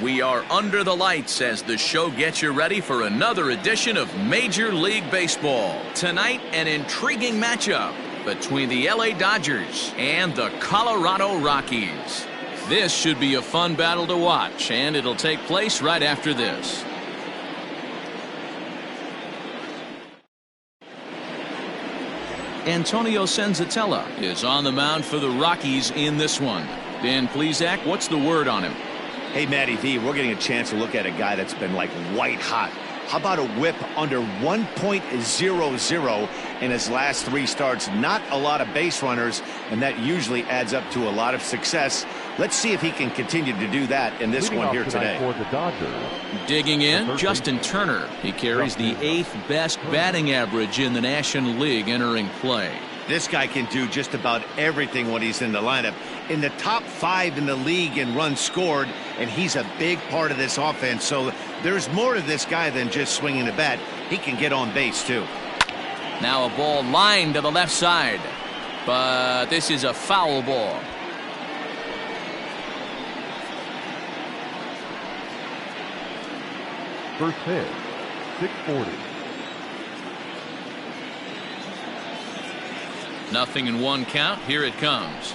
We are under the lights as the show gets you ready for another edition of Major League Baseball. Tonight, an intriguing matchup between the LA Dodgers and the Colorado Rockies. This should be a fun battle to watch, and it'll take place right after this. Antonio Senzatella is on the mound for the Rockies in this one. Dan Plesac, what's the word on him? Hey, Matty V, we're getting a chance to look at a guy that's been like white hot. How about a whip under 1.00 in his last 3 starts? Not a lot of base runners, and that usually adds up to a lot of success. Let's see if he can continue to do that in this one here today. For the Dodgers. Digging in, Justin Turner. He carries the 8th best batting average in the National League entering play. This guy can do just about everything when he's in the lineup. In the top 5 in the league in runs scored, and he's a big part of this offense. So there's more to this guy than just swinging the bat. He can get on base, too. Now a ball lined to the left side, but this is a foul ball. First pitch, 640. Nothing in 1 count. Here it comes.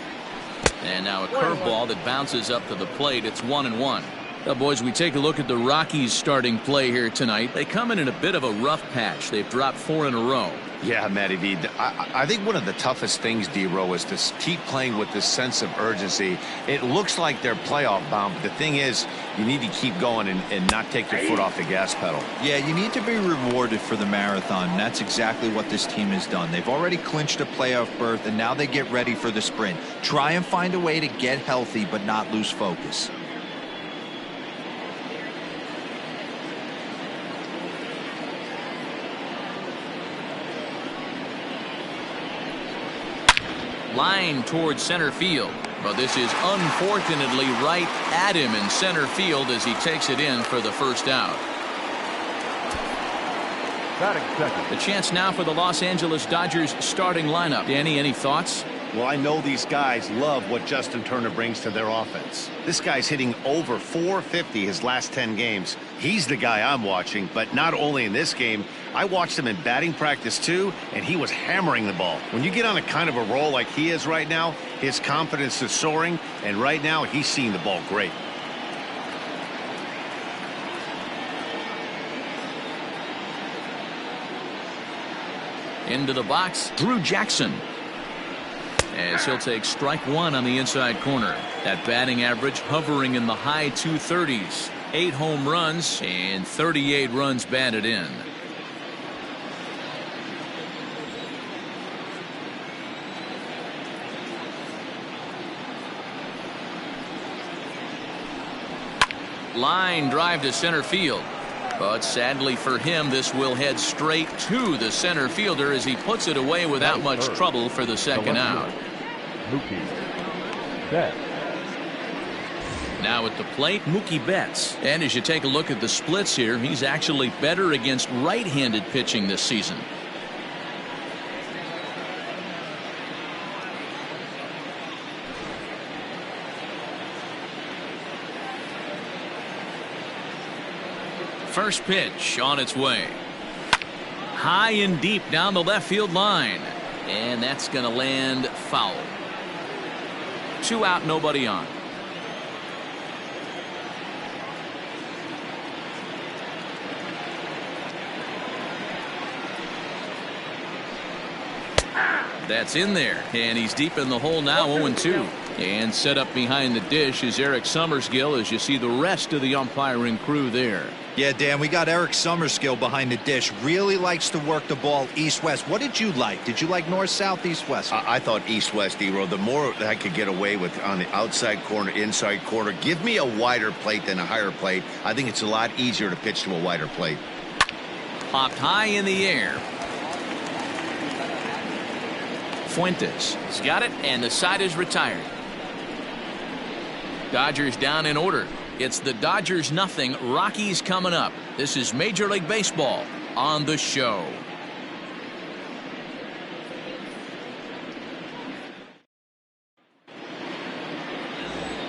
And now a curveball that bounces up to the plate. It's 1-1. Now, boys, we take a look at the Rockies starting play here tonight. They come in a bit of a rough patch. They've dropped 4 in a row. Yeah, Matty V. I think one of the toughest things, D-Row, is to keep playing with this sense of urgency. It looks like they're playoff bound, but the thing is, you need to keep going and not take your foot off the gas pedal. Yeah, you need to be rewarded for the marathon. And that's exactly what this team has done. They've already clinched a playoff berth, and now they get ready for the sprint. Try and find a way to get healthy, but not lose focus. Line towards center field, but this is unfortunately right at him in center field as he takes it in for the first out. Batting second. The chance now for the Los Angeles Dodgers starting lineup. Danny, any thoughts? Well, I know these guys love what Justin Turner brings to their offense. This guy's hitting over 450 his last 10 games. He's the guy I'm watching, but not only in this game. I watched him in batting practice too, and he was hammering the ball. When you get on a kind of a roll like he is right now, his confidence is soaring, and right now he's seeing the ball great. Into the box, Drew Jackson. As he'll take strike 1 on the inside corner. That batting average hovering in the high 230s. 8 home runs and 38 runs batted in. Line drive to center field. But sadly for him, this will head straight to the center fielder as he puts it away without much trouble for the second out. Mookie Betts. Now at the plate, Mookie Betts. And as you take a look at the splits here, he's actually better against right-handed pitching this season. First pitch on its way. High and deep down the left field line. And that's going to land foul. 2 out, nobody on. That's in there. And he's deep in the hole now, 0-2. And set up behind the dish is Eric Summerskill as you see the rest of the umpiring crew there. Yeah, Dan, we got Eric Summerskill behind the dish. Really likes to work the ball east-west. What did you like? Did you like north-south, east-west? I thought east-west, D-Row. The more that I could get away with on the outside corner, inside corner. Give me a wider plate than a higher plate. I think it's a lot easier to pitch to a wider plate. Popped high in the air. Fuentes has got it, and the side is retired. Dodgers down in order. It's the Dodgers 0, Rockies coming up. This is Major League Baseball on the show.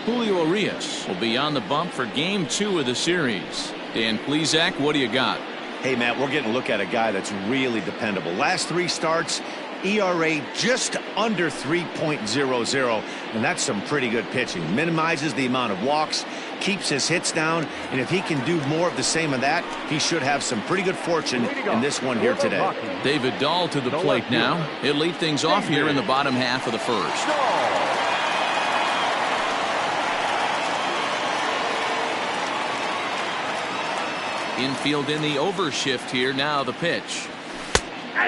Julio Urias will be on the bump for game 2 of the series. Dan Plesac, what do you got? Hey, Matt, we're getting a look at a guy that's really dependable. Last 3 starts, ERA just under 3.00, and that's some pretty good pitching. Minimizes the amount of walks, keeps his hits down, and if he can do more of the same of that, he should have some pretty good fortune in this one here today. David Dahl to the plate now. He'll lead things off here in the bottom half of the first. Infield in the overshift here. Now the pitch.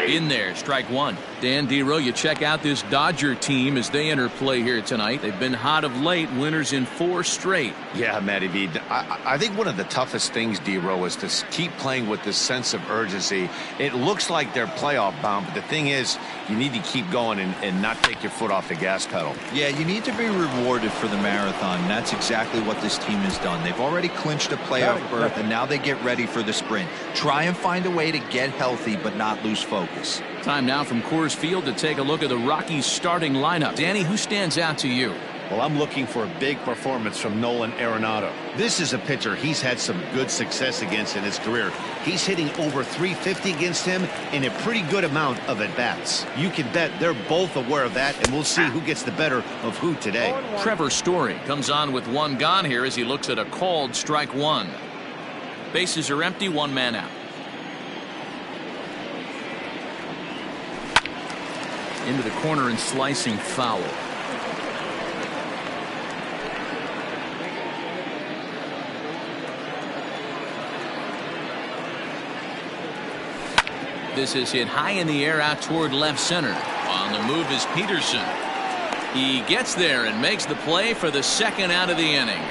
In there, strike 1. Dan Dero, you check out this Dodger team as they enter play here tonight. They've been hot of late, winners in 4 straight. Yeah, Matty B. I think one of the toughest things, Dero, is to keep playing with this sense of urgency. It looks like they're playoff bound, but the thing is, you need to keep going and not take your foot off the gas pedal. Yeah, you need to be rewarded for the marathon. That's exactly what this team has done. They've already clinched a playoff berth, and now they get ready for the sprint. Try and find a way to get healthy, but not lose focus. Time now from Coors Field to take a look at the Rockies starting lineup. Danny, who stands out to you? Well, I'm looking for a big performance from Nolan Arenado. This is a pitcher he's had some good success against in his career. He's hitting over 350 against him in a pretty good amount of at-bats. You can bet they're both aware of that, and we'll see who gets the better of who today. Trevor Story comes on with 1 gone here as he looks at a called strike 1. Bases are empty, 1 man out. Into the corner and slicing foul. This is hit high in the air out toward left center. On the move is Peterson. He gets there and makes the play for the 2nd out of the inning.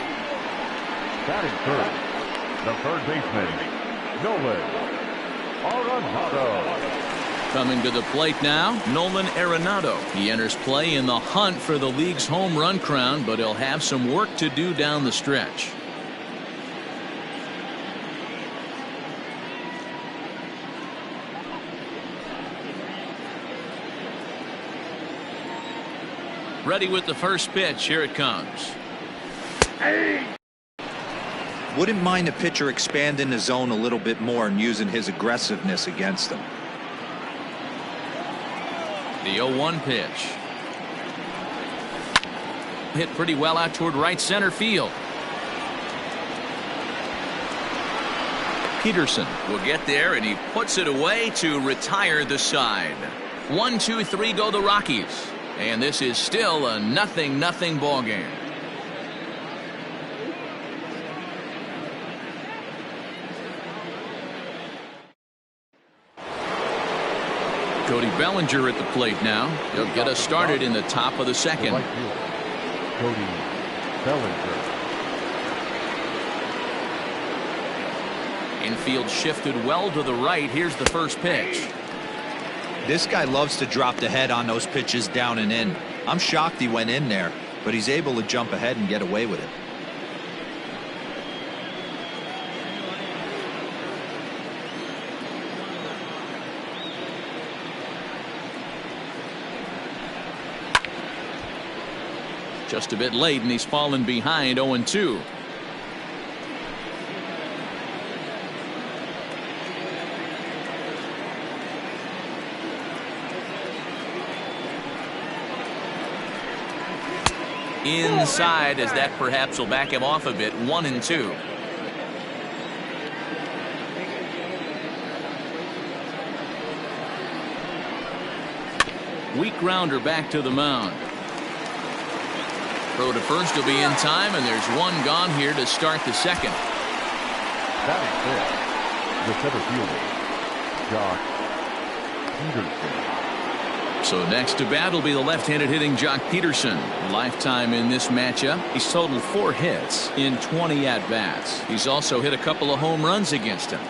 Batting first, the third baseman, Nolan Arenado. Coming to the plate now, Nolan Arenado. He enters play in the hunt for the league's home run crown, but he'll have some work to do down the stretch. Ready with the first pitch. Here it comes. Wouldn't mind a pitcher expanding the zone a little bit more and using his aggressiveness against them. The 0-1 pitch. Hit pretty well out toward right center field. Peterson will get there, and he puts it away to retire the side. 1-2-3 go the Rockies. And this is still a 0-0 ball game. Cody Bellinger at the plate now. He'll get us started in the top of the 2nd. Cody Bellinger. Infield shifted well to the right. Here's the first pitch. This guy loves to drop the head on those pitches down and in. I'm shocked he went in there, but he's able to jump ahead and get away with it. Just a bit late, and he's fallen behind 0-2. Inside, as that perhaps will back him off a bit. 1-2. Weak grounder back to the mound. Throw to first will be in time, and there's 1 gone here to start the 2nd. Batting fifth, the center fielder, Josh Peterson. So next to bat will be the left-handed hitting Jock Peterson. Lifetime in this matchup. He's totaled 4 hits in 20 at-bats. He's also hit a couple of home runs against him.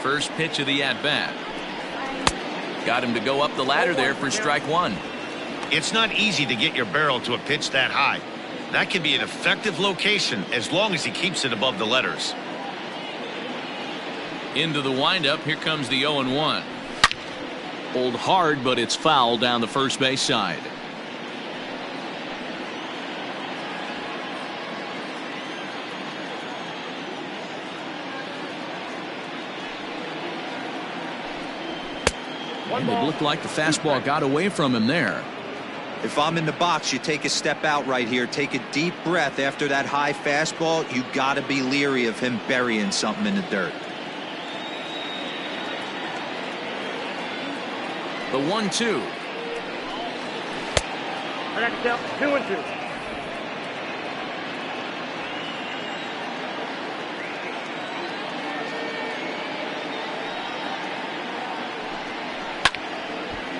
First pitch of the at-bat. Got him to go up the ladder there for strike 1. It's not easy to get your barrel to a pitch that high. That can be an effective location as long as he keeps it above the letters. Into the windup. Here comes the 0-1. Pulled hard, but it's foul down the first base side. And it looked like the fastball got away from him there. If I'm in the box, you take a step out right here. Take a deep breath after that high fastball. You got to be leery of him burying something in the dirt. The 1-2. Next down, 2-2.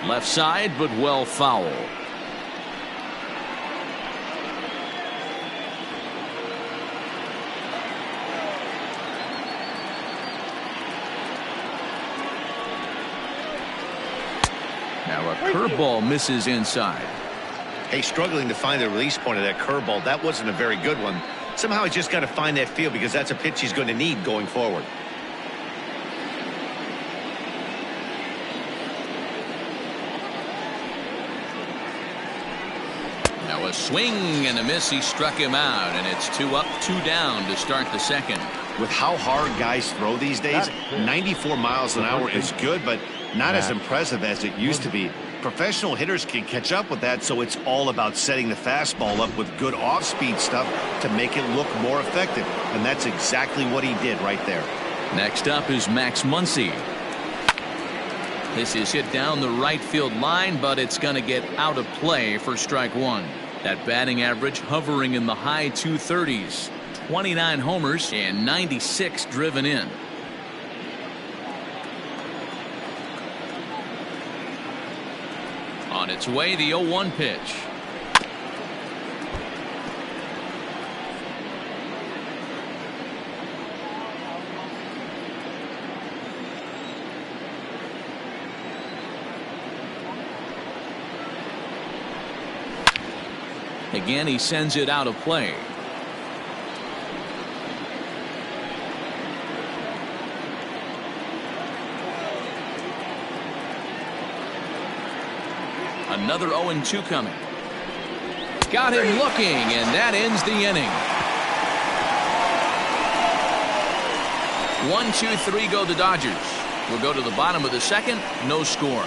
Left side, but well foul. Now a curveball misses inside. Hey, struggling to find the release point of that curveball. That wasn't a very good one. Somehow he's just got to find that feel because that's a pitch he's going to need going forward. Now a swing and a miss. He struck him out, and it's 2 up, 2 down to start the second. With how hard guys throw these days, 94 miles an hour is good, but not as impressive as it used to be. Professional hitters can catch up with that, so it's all about setting the fastball up with good off-speed stuff to make it look more effective, and that's exactly what he did right there. Next up is Max Muncy. This is hit down the right field line, but it's going to get out of play for strike one. That batting average hovering in the high 230s. 29 homers and 96 driven in. On its way, the 0-1 pitch. Again, he sends it out of play. Another 0-2 coming. Got him looking, and that ends the inning. 1, 2, 3 go the Dodgers. We'll go to the bottom of the second. No score.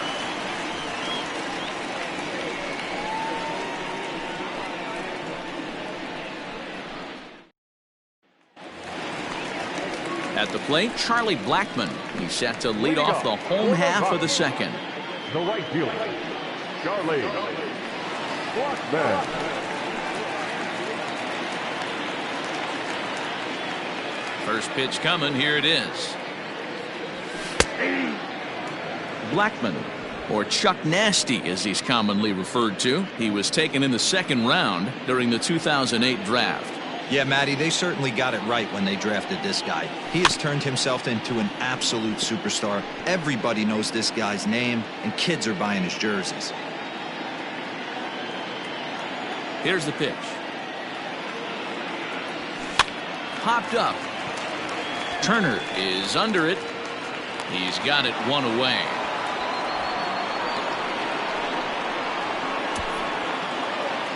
At the plate, Charlie Blackmon. He's set to lead off the home half of the second. The right fielder, Charlie Blackmon. First pitch coming. Here it is. Blackmon, or Chuck Nasty as he's commonly referred to. He was taken in the second round during the 2008 draft. Yeah, Matty, they certainly got it right when they drafted this guy. He has turned himself into an absolute superstar. Everybody knows this guy's name, and kids are buying his jerseys. Here's the pitch. Popped up. Turner is under it. He's got it one away.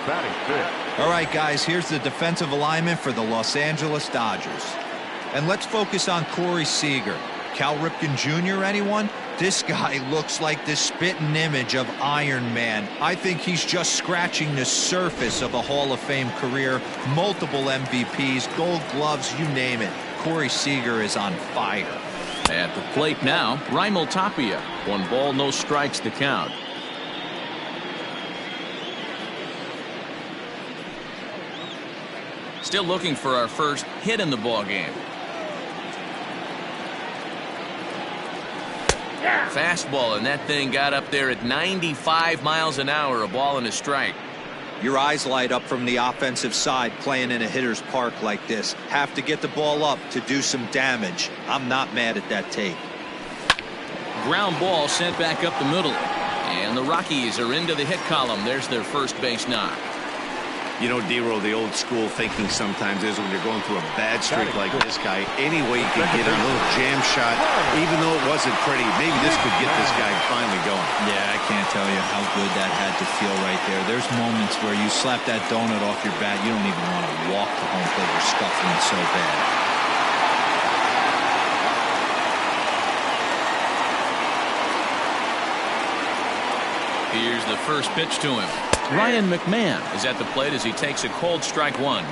Batting fifth. All right, guys, here's the defensive alignment for the Los Angeles Dodgers. And let's focus on Corey Seager. Cal Ripken Jr., anyone? This guy looks like the spitting image of Iron Man. I think he's just scratching the surface of a Hall of Fame career. Multiple MVPs, Gold Gloves, you name it. Corey Seager is on fire. At the plate now, Raimel Tapia. 1 ball, no strikes to count. Still looking for our first hit in the ball game. Fastball, and that thing got up there at 95 miles an hour. A ball and a strike. Your eyes light up from the offensive side playing in a hitter's park like this. Have to get the ball up to do some damage. I'm not mad at that take. Ground ball sent back up the middle. And the Rockies are into the hit column. There's their first base knock. You know, D-Roll, the old school thinking sometimes is when you're going through a bad streak like this guy, any way you can get a little jam shot, even though it wasn't pretty, maybe this could get this guy finally going. Yeah, I can't tell you how good that had to feel right there. There's moments where you slap that donut off your bat, you don't even want to walk to home plate. You're scuffling so bad. the first pitch to him. Ryan McMahon is at the plate as he takes a cold strike one.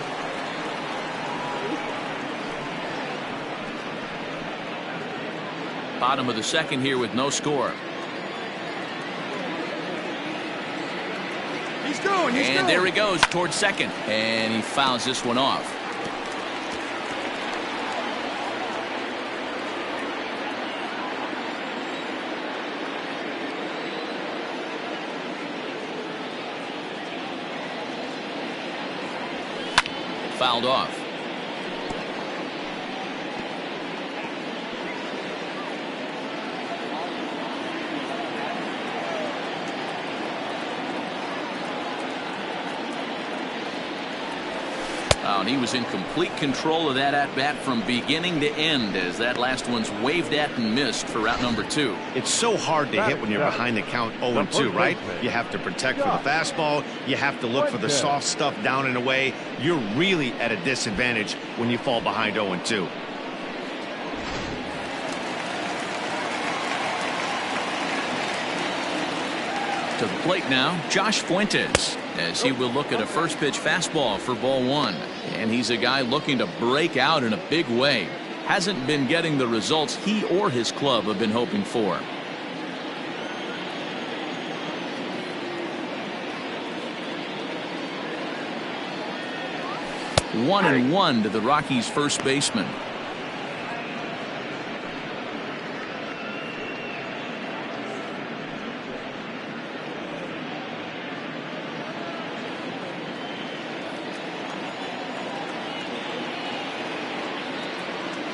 Bottom of the second here with no score. And there he goes towards second, and he fouls this one off. Fouled off. And he was in complete control of that at-bat from beginning to end as that last one's waved at and missed for route number 2. It's so hard to hit when you're behind the count 0-2, right? You have to protect for the fastball. You have to look for the soft stuff down and away. You're really at a disadvantage when you fall behind 0-2. To the plate now, Josh Fuentes, as he will look at a first pitch fastball for ball 1. And he's a guy looking to break out in a big way. Hasn't been getting the results he or his club have been hoping for. One and one to the Rockies first baseman.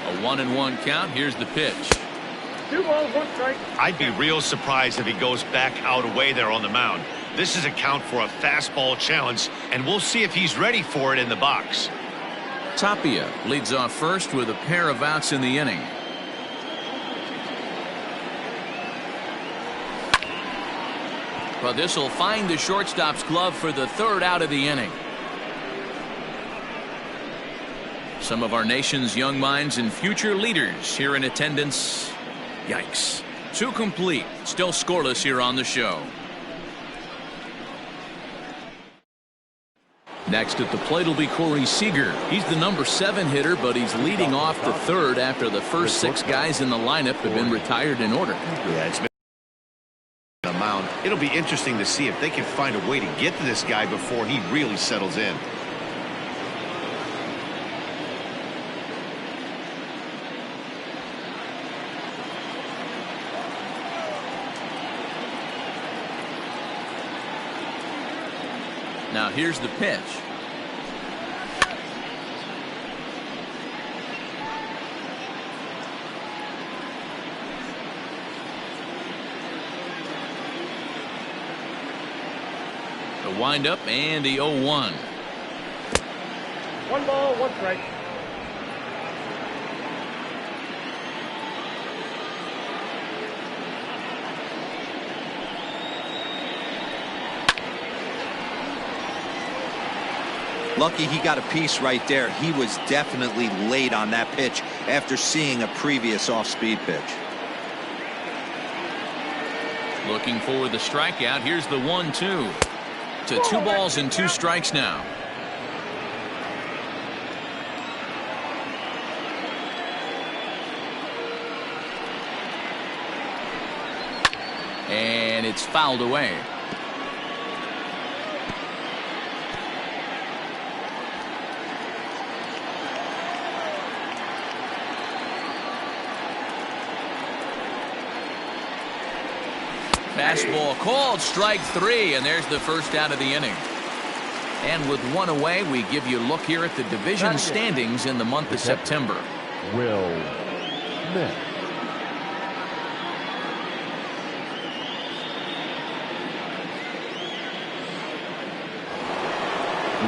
A 1-1 count. Here's the pitch. 2 balls, 1 strike. I'd be real surprised if he goes back out away there on the mound. This is a count for a fastball challenge, and we'll see if he's ready for it in the box. Tapia leads off first with a pair of outs in the inning. But this will find the shortstop's glove for the 3rd out of the inning. Some of our nation's young minds and future leaders here in attendance. Yikes. 2 complete. Still scoreless here on the show. Next at the plate will be Corey Seager. He's the number 7 hitter, but he's leading off the 3rd after the first 6 guys in the lineup have been retired in order. Yeah, it's been the mound. It'll be interesting to see if they can find a way to get to this guy before he really settles in. Now here's the pitch. The windup and the 0-1. 1 ball, 1 strike. Lucky he got a piece right there. He was definitely late on that pitch after seeing a previous off-speed pitch. Looking for the strikeout. Here's the 1-2. To 2 balls and 2 strikes now. And it's fouled away. Fastball called, strike 3, and there's the first out of the inning. And with 1 away, we give you a look here at the division standings in the month of September. Will Smith.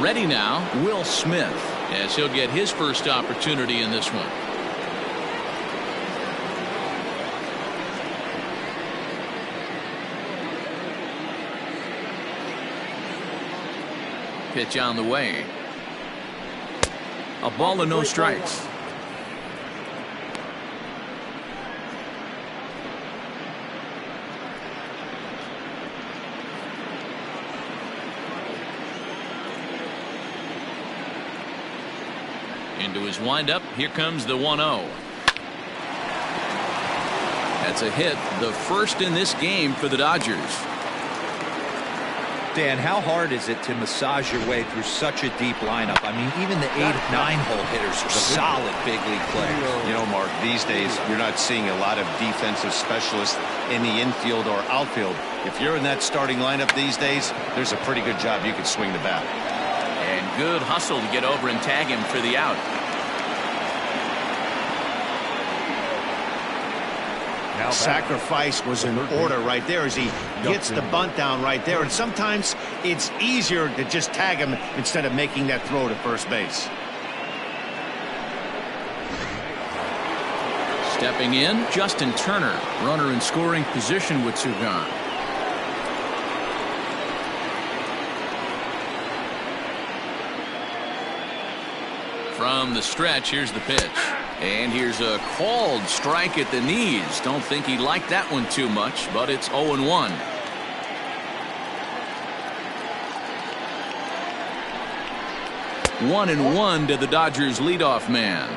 Ready now, Will Smith, as he'll get his first opportunity in this one. Pitch on the way. A ball and no strikes. Into his windup. Here comes the 1-0. That's a hit, the first in this game for the Dodgers. Dan, how hard is it to massage your way through such a deep lineup? I mean, even the 8 and 9 hole hitters are solid big league players. You know, Mark, these days you're not seeing a lot of defensive specialists in the infield or outfield. If you're in that starting lineup these days, there's a pretty good job you can swing the bat. And good hustle to get over and tag him for the out. Sacrifice was in order right there as he gets the bunt down right there. And sometimes it's easier to just tag him instead of making that throw to first base. Stepping in, Justin Turner, runner in scoring position with two gone. From the stretch, here's the pitch. And here's a called strike at the knees. Don't think he liked that one too much, but it's 0-1. One and one to the Dodgers leadoff man.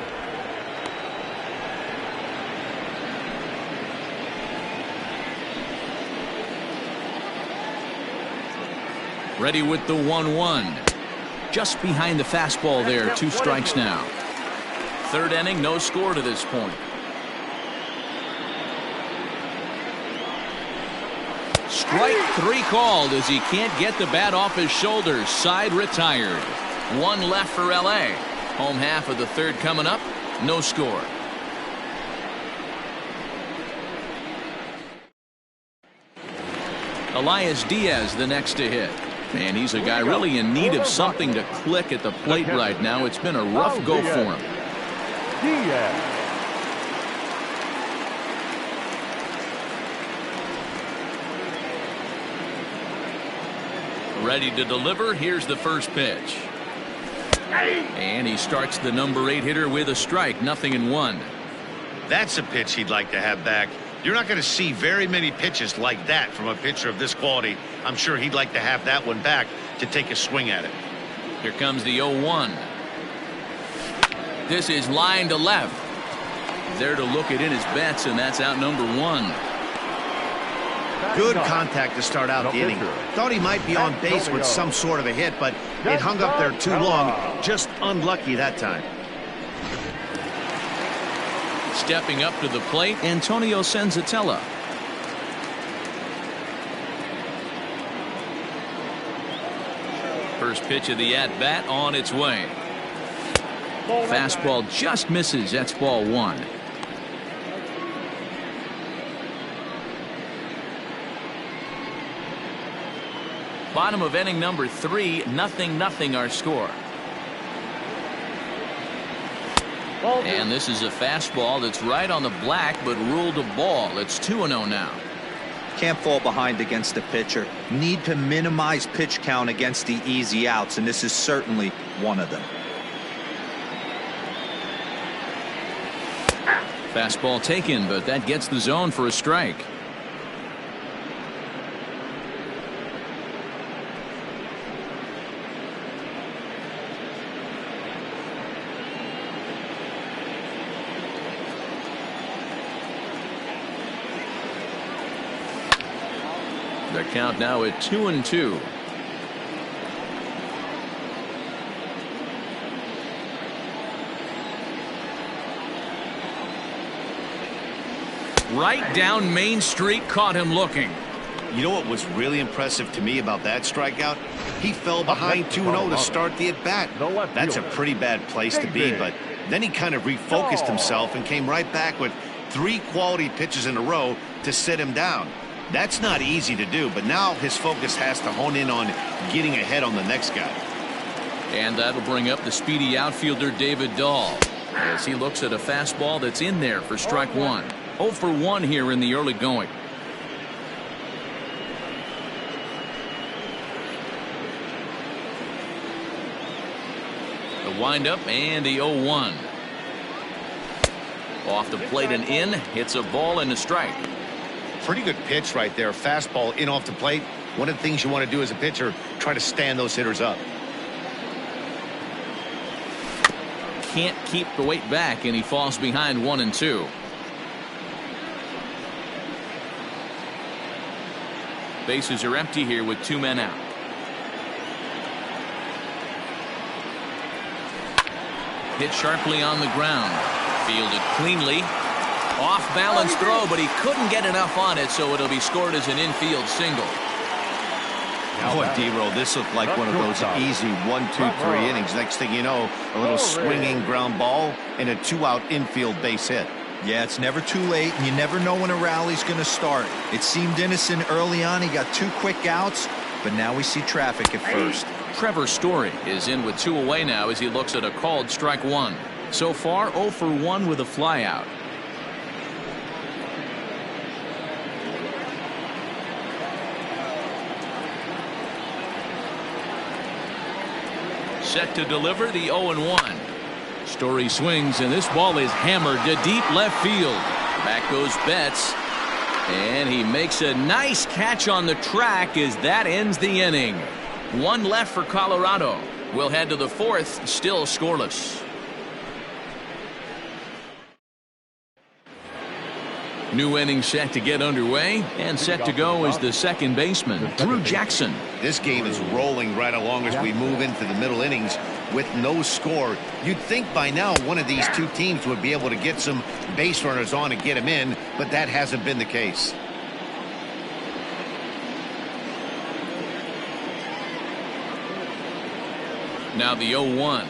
Ready with the 1-1. Just behind the fastball there. 2 strikes now. Third inning, no score to this point. Strike 3 called as he can't get the bat off his shoulders. Side retired. 1 left for LA. Home half of the third coming up. No score. Elias Diaz the next to hit. And he's a guy really in need of something to click at the plate right now. It's been a rough go for him. Ready to deliver. Here's the first pitch. And he starts the number 8 hitter with a strike. 0-1. That's a pitch he'd like to have back. You're not going to see very many pitches like that from a pitcher of this quality. I'm sure he'd like to have that one back to take a swing at it. Here comes the 0-1. This is line to left. There to look it in his bets, and that's out number 1. Good contact to start out the inning. Thought he might be on base with some sort of a hit, but it hung up there too long. Just unlucky that time. Stepping up to the plate, Antonio Senzatella. First pitch of the at-bat on its way. Fastball just misses. That's ball 1. Bottom of inning number 3, 0-0 our score. And this is a fastball that's right on the black but ruled a ball. It's 2-0 now. Can't fall behind against the pitcher. Need to minimize pitch count against the easy outs, and this is certainly one of them. Fastball taken, but that gets the zone for a strike. The count now at 2-2. Right down Main Street, caught him looking. You know what was really impressive to me about that strikeout? He fell behind 2-0 to start the at-bat. That's a pretty bad place to be, but then he kind of refocused himself and came right back with 3 quality pitches in a row to sit him down. That's not easy to do, but now his focus has to hone in on getting ahead on the next guy. And that'll bring up the speedy outfielder David Dahl as he looks at a fastball that's in there for strike 1. 0 for 1 here in the early going. The windup and the 0-1. Off the plate and in. Hits a ball and a strike. Pretty good pitch right there. Fastball in off the plate. One of the things you want to do as a pitcher, try to stand those hitters up. can't keep the weight back, and he falls behind 1-2. Bases are empty here with 2 men out. Hit sharply on the ground. Fielded cleanly. Off balance throw, but he couldn't get enough on it, so it'll be scored as an infield single. Boy, D-Roll, this looked like one of those easy 1, 2, 3 innings. Next thing you know, a little swinging ground ball and a 2-out infield base hit. Yeah, it's never too late, and you never know when a rally's going to start. It seemed innocent early on. He got 2 quick outs, but now we see traffic at first. Trevor Story is in with 2 away now as he looks at a called strike 1. So far, 0 for 1 with a flyout. Set to deliver the 0-1. Story swings, and this ball is hammered to deep left field. Back goes Betts, and he makes a nice catch on the track as that ends the inning. 1 left for Colorado. We'll head to the 4th, still scoreless. New inning set to get underway, and set to go is the second baseman, Drew Jackson. This game is rolling right along as we move into the middle innings with no score. You'd think by now one of these 2 teams would be able to get some base runners on and get them in, but that hasn't been the case. Now the 0-1.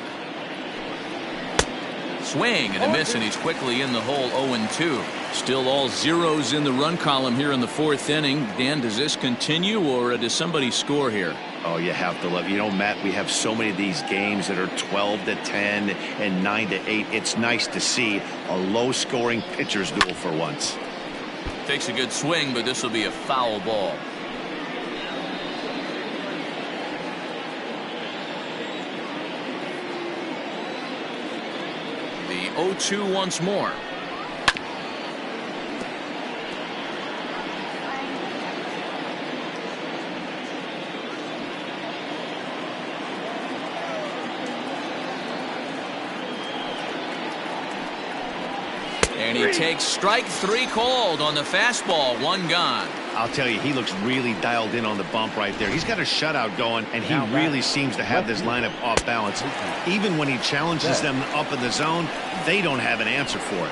Swing and a miss, and he's quickly in the hole. 0-2. Still all zeros in the run column here in the 4th inning. Dan, does this continue, or does somebody score here? Oh, you have to love. You know, Matt, we have so many of these games that are 12-10 and 9-8. It's nice to see a low-scoring pitcher's duel for once. Takes a good swing, but this will be a foul ball. The 0-2 once more. And he takes strike 3 called on the fastball. 1 gone. I'll tell you, he looks really dialed in on the bump right there. He's got a shutout going, and he really seems to have this lineup off balance. Even when he challenges them up in the zone, they don't have an answer for it.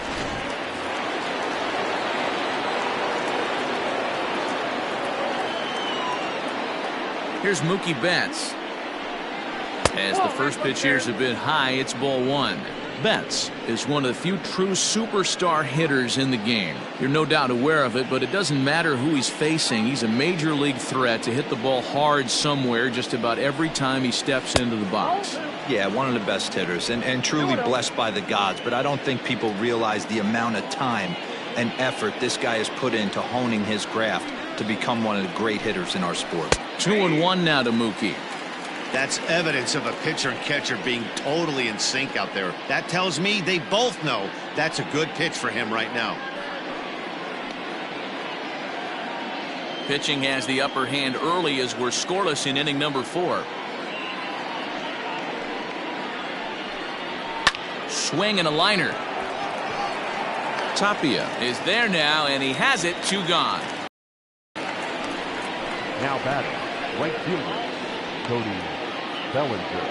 Here's Mookie Betts. As the first pitch here is a bit high, it's ball 1. Betts is one of the few true superstar hitters in the game. You're no doubt aware of it, but it doesn't matter who he's facing. He's a major league threat to hit the ball hard somewhere just about every time he steps into the box. Yeah, one of the best hitters, and truly blessed by the gods, but I don't think people realize the amount of time and effort this guy has put into honing his craft to become one of the great hitters in our sport. 2-1 now to Mookie. That's evidence of a pitcher and catcher being totally in sync out there. That tells me they both know that's a good pitch for him right now. Pitching has the upper hand early as we're scoreless in inning number 4. Swing and a liner. Tapia is there now, and he has it. 2 gone. Now batting, right fielder, Cody Bellinger.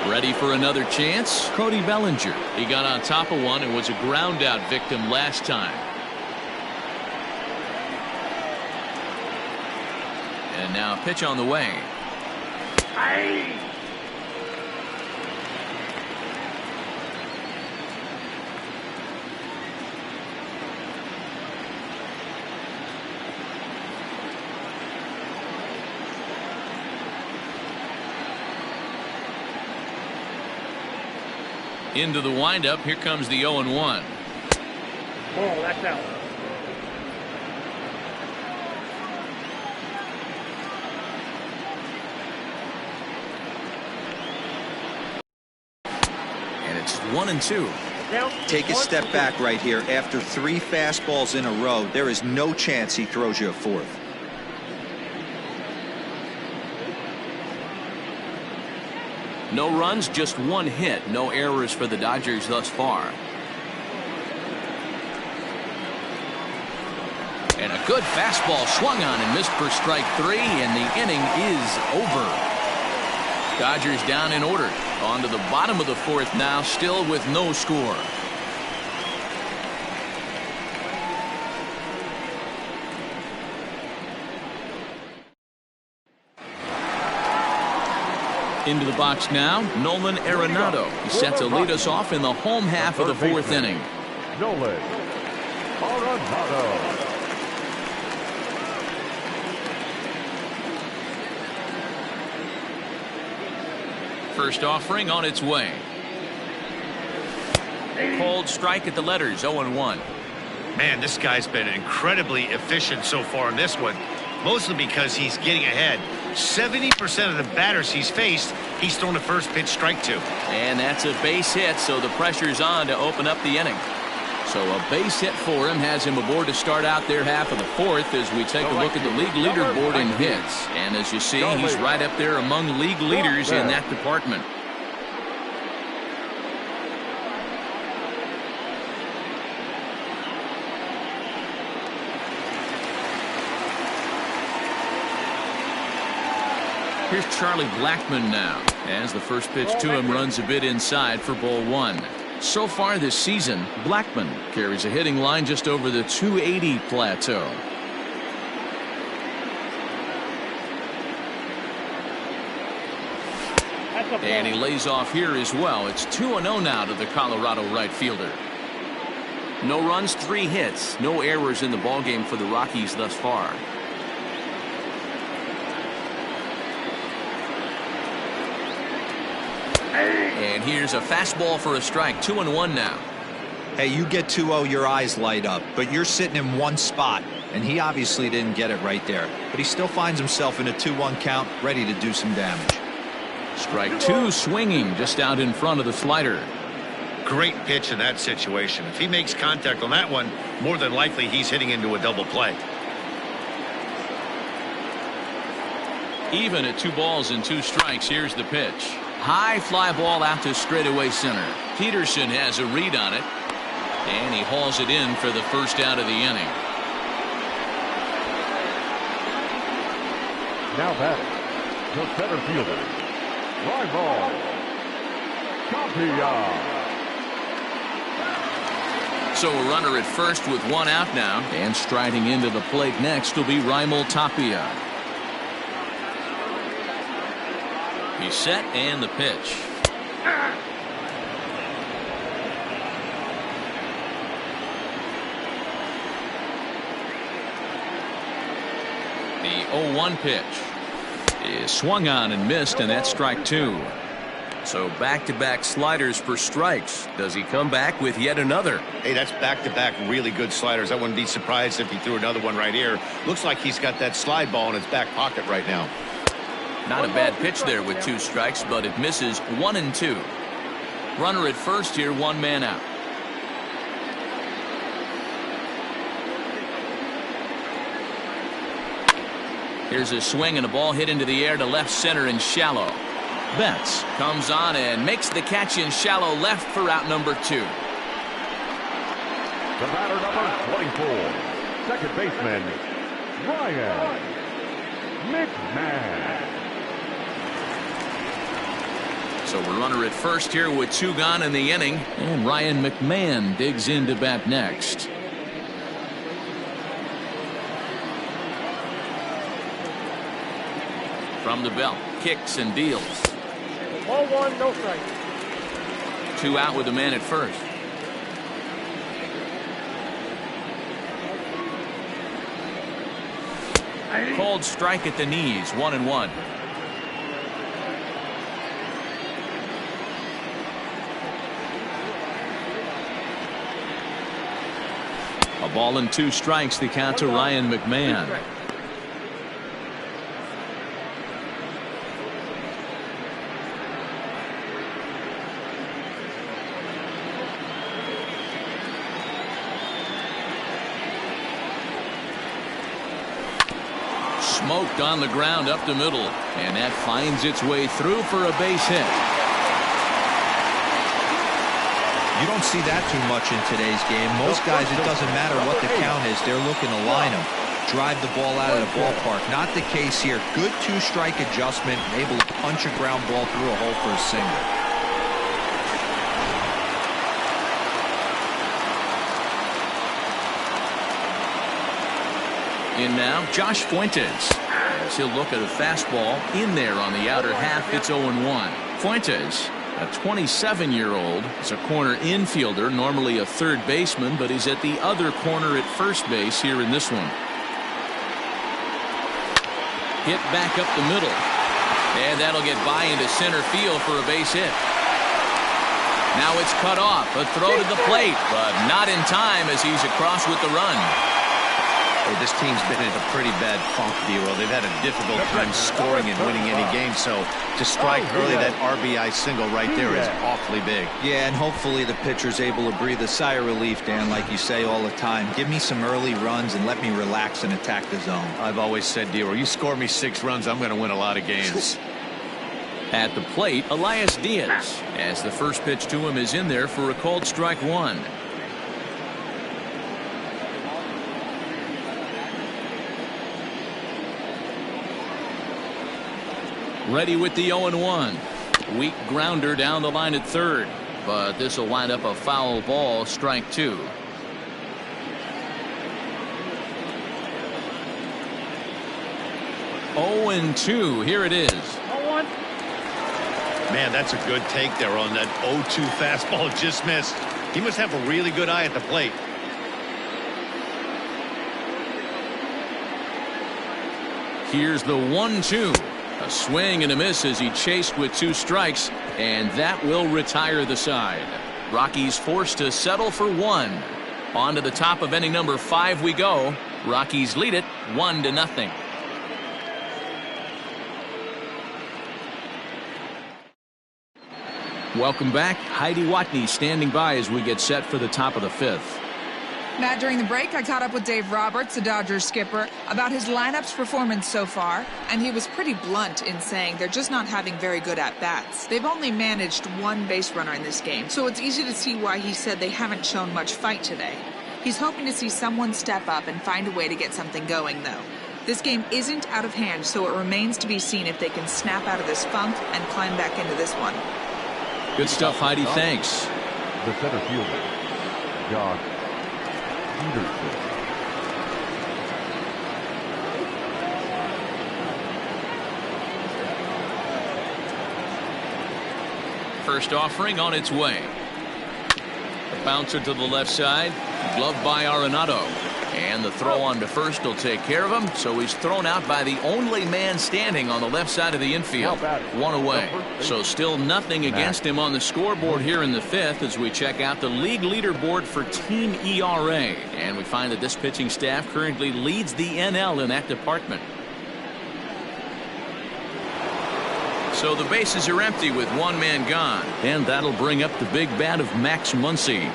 Ready for another chance? Cody Bellinger. He got on top of one and was a ground out victim last time. And now a pitch on the way. Into the windup. Here comes the 0-1. Ball, that's out. And it's 1-2. Take a step back right here. After 3 fastballs in a row, there is no chance he throws you a 4th. No runs, just one hit. No errors for the Dodgers thus far. And a good fastball swung on and missed for strike 3, and the inning is over. Dodgers down in order. On to the bottom of the 4th now, still with no score. Into the box now, Nolan Arenado. He's set to lead us off in the home half of the 4th inning. Nolan Arenado. First offering on its way. Cold strike at the letters, 0-1. Man, this guy's been incredibly efficient so far in this one, mostly because he's getting ahead. 70% of the batters he's faced, he's thrown a first pitch strike to. And that's a base hit, so the pressure's on to open up the inning. So a base hit for him has him aboard to start out their half of the 4th as we take a look at the league leaderboard in hits. And as you see, he's right up there among league leaders in that department. Here's Charlie Blackmon now, as the first pitch to him runs a bit inside for ball 1. So far this season, Blackmon carries a hitting line just over the 280 plateau. And he lays off here as well. It's 2-0 now to the Colorado right fielder. No runs, 3 hits, no errors in the ballgame for the Rockies thus far. And here's a fastball for a strike. 2-1 now. Hey, you get 2-0, your eyes light up, but you're sitting in one spot, and he obviously didn't get it right there. But he still finds himself in a 2-1 count, ready to do some damage. Strike 2 swinging just out in front of the slider. Great pitch in that situation. If he makes contact on that one, more than likely he's hitting into a double play. Even at 2 balls and 2 strikes, here's the pitch. High fly ball out to straightaway center. Peterson has a read on it, and he hauls it in for the first out of the inning. Now batting, the center fielder, Raimel Tapia. So a runner at first with 1 out now, and striding into the plate next will be Raimel Tapia. He's set, and the pitch. The 0-1 pitch is swung on and missed, and that's strike 2. So back-to-back sliders for strikes. Does he come back with yet another? Hey, that's back-to-back really good sliders. I wouldn't be surprised if he threw another one right here. Looks like he's got that slide ball in his back pocket right now. Not a bad pitch there with 2 strikes, but it misses 1-2. Runner at first here, 1 man out. Here's a swing and a ball hit into the air to left center and shallow. Betts comes on and makes the catch in shallow left for out number 2. The batter number 24, second baseman, Ryan McMahon. So a runner at first here with 2 gone in the inning, and Ryan McMahon digs in to bat next. From the belt, kicks and deals. Ball 1, no strike. 2 out with a man at first. Cold strike at the knees, 1-1. A ball and 2 strikes, the count to Ryan McMahon. Smoked on the ground up the middle, and that finds its way through for a base hit. You don't see that too much in today's game. Most guys, it doesn't matter what the count is. They're looking to line them, drive the ball out of the ballpark. Not the case here. Good two-strike adjustment, able to punch a ground ball through a hole for a single. In now, Josh Fuentes. As he'll look at a fastball in there on the outer half. It's 0-1. Fuentes, a 27-year-old, is a corner infielder, normally a third baseman, but he's at the other corner at first base here in this one. Hit back up the middle. And that'll get by into center field for a base hit. Now it's cut off. A throw to the plate, but not in time as he's across with the run. Hey, this team's been in a pretty bad funk, D-Row. They've had a difficult time scoring and winning any game, so to strike early, that RBI single right there is awfully big. Yeah, and hopefully the pitcher's able to breathe a sigh of relief, Dan, like you say all the time. Give me some early runs and let me relax and attack the zone. I've always said, D-Row, you score me 6 runs, I'm going to win a lot of games. At the plate, Elias Diaz, as the first pitch to him is in there for a called strike 1. Ready with the 0-1. Weak grounder down the line at third, but this will wind up a foul ball, strike 2. Oh, and 2. Here it is. 0-1. Man, that's a good take there on that 0-2 fastball. Just missed. He must have a really good eye at the plate. Here's the 1-2. A swing and a miss as he chased with 2 strikes, and that will retire the side. Rockies forced to settle for 1. On to the top of inning number 5 we go. Rockies lead it 1-0. Welcome back. Heidi Watney standing by as we get set for the top of the 5th. Matt, during the break, I caught up with Dave Roberts, the Dodgers skipper, about his lineup's performance so far, and he was pretty blunt in saying they're just not having very good at-bats. They've only managed 1 base runner in this game, so it's easy to see why he said they haven't shown much fight today. He's hoping to see someone step up and find a way to get something going, though. This game isn't out of hand, so it remains to be seen if they can snap out of this funk and climb back into this one. Good stuff, Heidi. Thanks. The center fielder, Josh Peterson. First offering on its way. The bouncer to the left side, gloved by Arenado. And the throw on to first will take care of him, so he's thrown out by the only man standing on the left side of the infield. 1 away. So still nothing against him on the scoreboard here in the 5th as we check out the league leaderboard for team ERA. And we find that this pitching staff currently leads the NL in that department. So the bases are empty with 1 man gone. And that'll bring up the big bat of Max Muncy.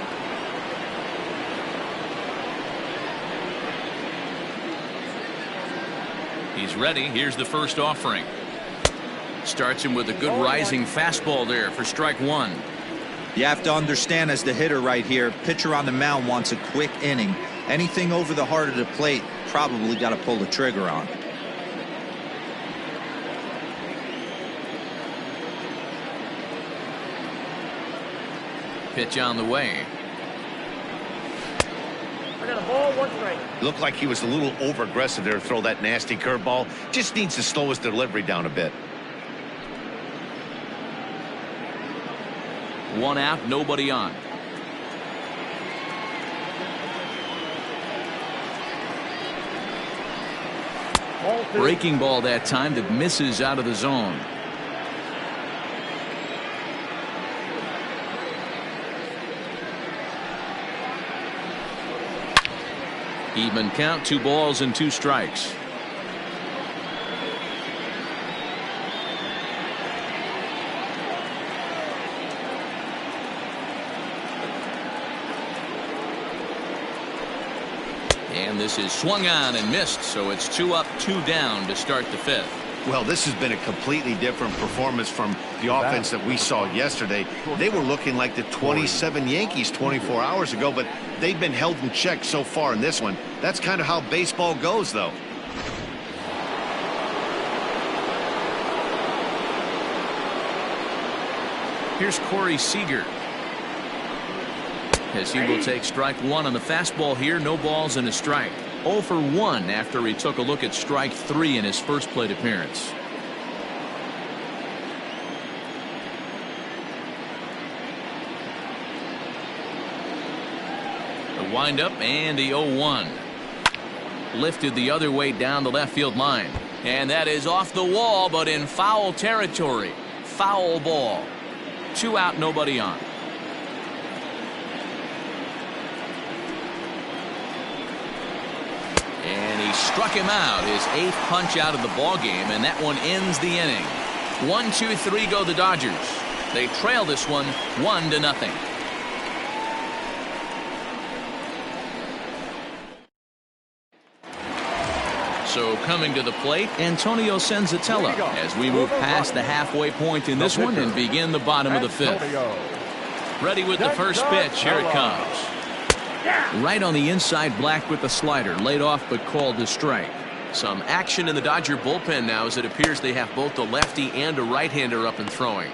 He's ready. Here's the first offering. Starts him with a good rising fastball there for strike 1. You have to understand, as the hitter right here, pitcher on the mound wants a quick inning. Anything over the heart of the plate, probably got to pull the trigger on. Pitch on the way. I got a ball, 1 strike. Looked like he was a little over aggressive there to throw that nasty curveball. Just needs to slow his delivery down a bit. 1 out, nobody on. Ball 2. Breaking ball that time that misses out of the zone. Even count, 2 balls and 2 strikes. And this is swung on and missed, so it's 2 up, 2 down to start the 5th. Well, this has been a completely different performance from the offense that we saw yesterday. They were looking like the 27 Yankees 24 hours ago, but they've been held in check so far in this one. That's kind of how baseball goes, though. Here's Corey Seager. As he will take strike one on the fastball here. No balls and a strike. 0 for 1 after he took a look at strike 3 in his first plate appearance. The windup and the 0-1. Lifted the other way down the left field line. And that is off the wall, but in foul territory. Foul ball. 2 out, nobody on. And he struck him out, his 8th punch out of the ball game, and that one ends the inning. 1, 2, 3 go the Dodgers. They trail this one 1-0. So coming to the plate, Antonio Senzatella, as we move past the halfway point in this one and begin the bottom of the 5th. Ready with the first pitch. Here it comes. Right on the inside, Black with the slider, laid off but called to strike. Some action in the Dodger bullpen now, as it appears they have both a lefty and a right-hander up and throwing.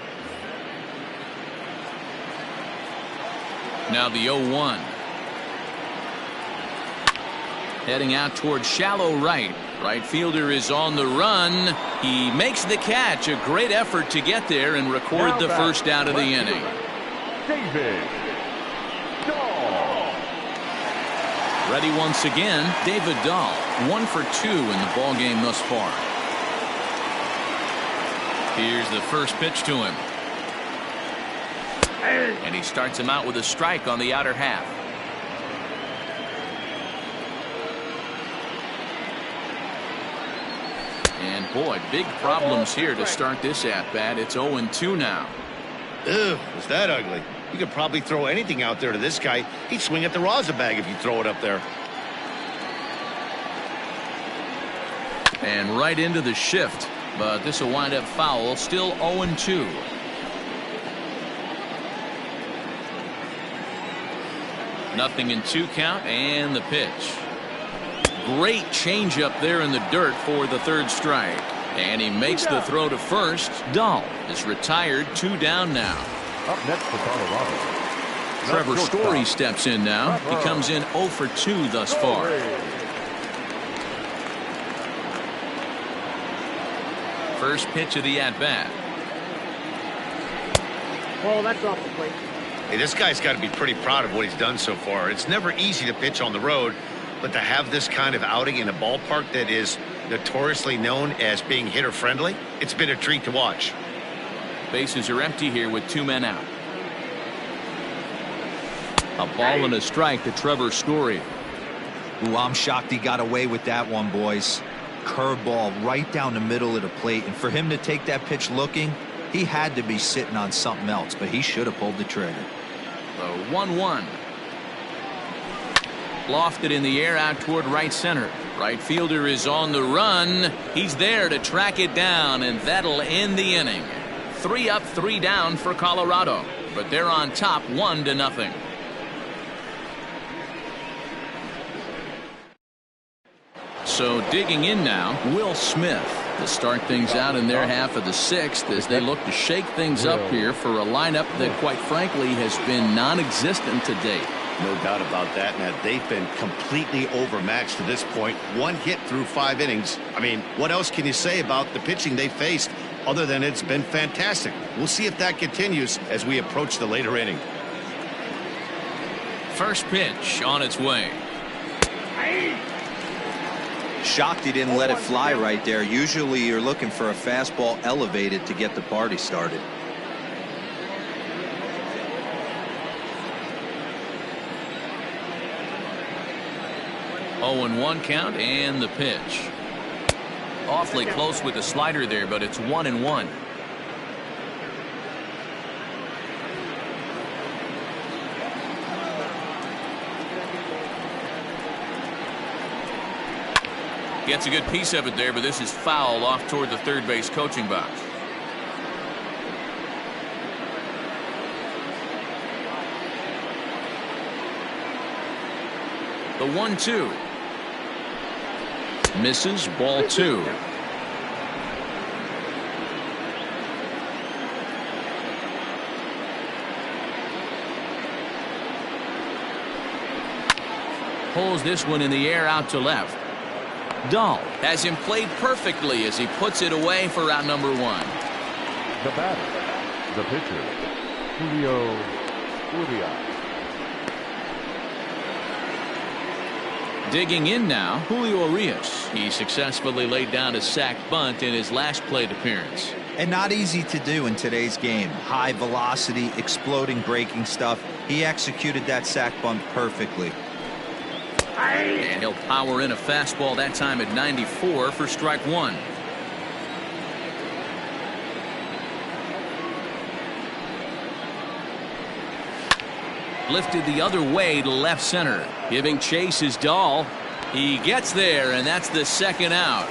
Now the 0-1. Heading out towards shallow right. Right fielder is on the run. He makes the catch. A great effort to get there and record the first out of the inning. David Dahl. Ready once again, David Dahl. 1 for 2 in the ball game thus far. Here's the first pitch to him. And he starts him out with a strike on the outer half. And boy, big problems here to start this at-bat. It's 0-2 now. Ugh, was that ugly? You could probably throw anything out there to this guy. He'd swing at the rosin bag if you throw it up there. And right into the shift. But this will wind up foul. Still 0-2. Nothing in 2 count, and the pitch. Great changeup there in the dirt for the 3rd strike. And he makes the throw to first. Dahl is retired. 2 down now. Up next for Colorado. Trevor Story steps in now. He comes in 0 for 2 thus far. First pitch of the at-bat. Oh, that's off the plate. Hey, this guy's got to be pretty proud of what he's done so far. It's never easy to pitch on the road, but to have this kind of outing in a ballpark that is notoriously known as being hitter-friendly, it's been a treat to watch. Bases are empty here with 2 men out. A ball and a strike to Trevor Story. Ooh, I'm shocked he got away with that one, boys. Curveball right down the middle of the plate, and for him to take that pitch looking, he had to be sitting on something else, but he should have pulled the trigger. The 1-1. Lofted in the air out toward right center. Right fielder is on the run. He's there to track it down, and that'll end the inning. 3 up, 3 down for Colorado, but they're on top 1-0. So digging in now, Will Smith to start things out in their half of the 6th as they look to shake things up here for a lineup that quite frankly has been non-existent to date. No doubt about that, Matt. They've been completely overmatched to this point. 1 hit through 5 innings. I mean, what else can you say about the pitching they faced other than it's been fantastic? We'll see if that continues as we approach the later inning. First pitch on its way. Shocked he didn't let it fly right there. Usually you're looking for a fastball elevated to get the party started. Oh, and 1 count, and the pitch. Awfully close with the slider there, but it's 1-1. Gets a good piece of it there, but this is foul off toward the third base coaching box. The 1-2. Misses, ball 2. Pulls this one in the air out to left. Dahl has him played perfectly as he puts it away for out number 1. The batter, the pitcher, Julio Urias. Digging in now, Julio Urias. He successfully laid down a sac bunt in his last plate appearance. And not easy to do in today's game. High velocity, exploding breaking stuff. He executed that sac bunt perfectly. And he'll power in a fastball that time at 94 for strike 1. Lifted the other way to left center. Giving chase is Dahl. He gets there, and that's the second out.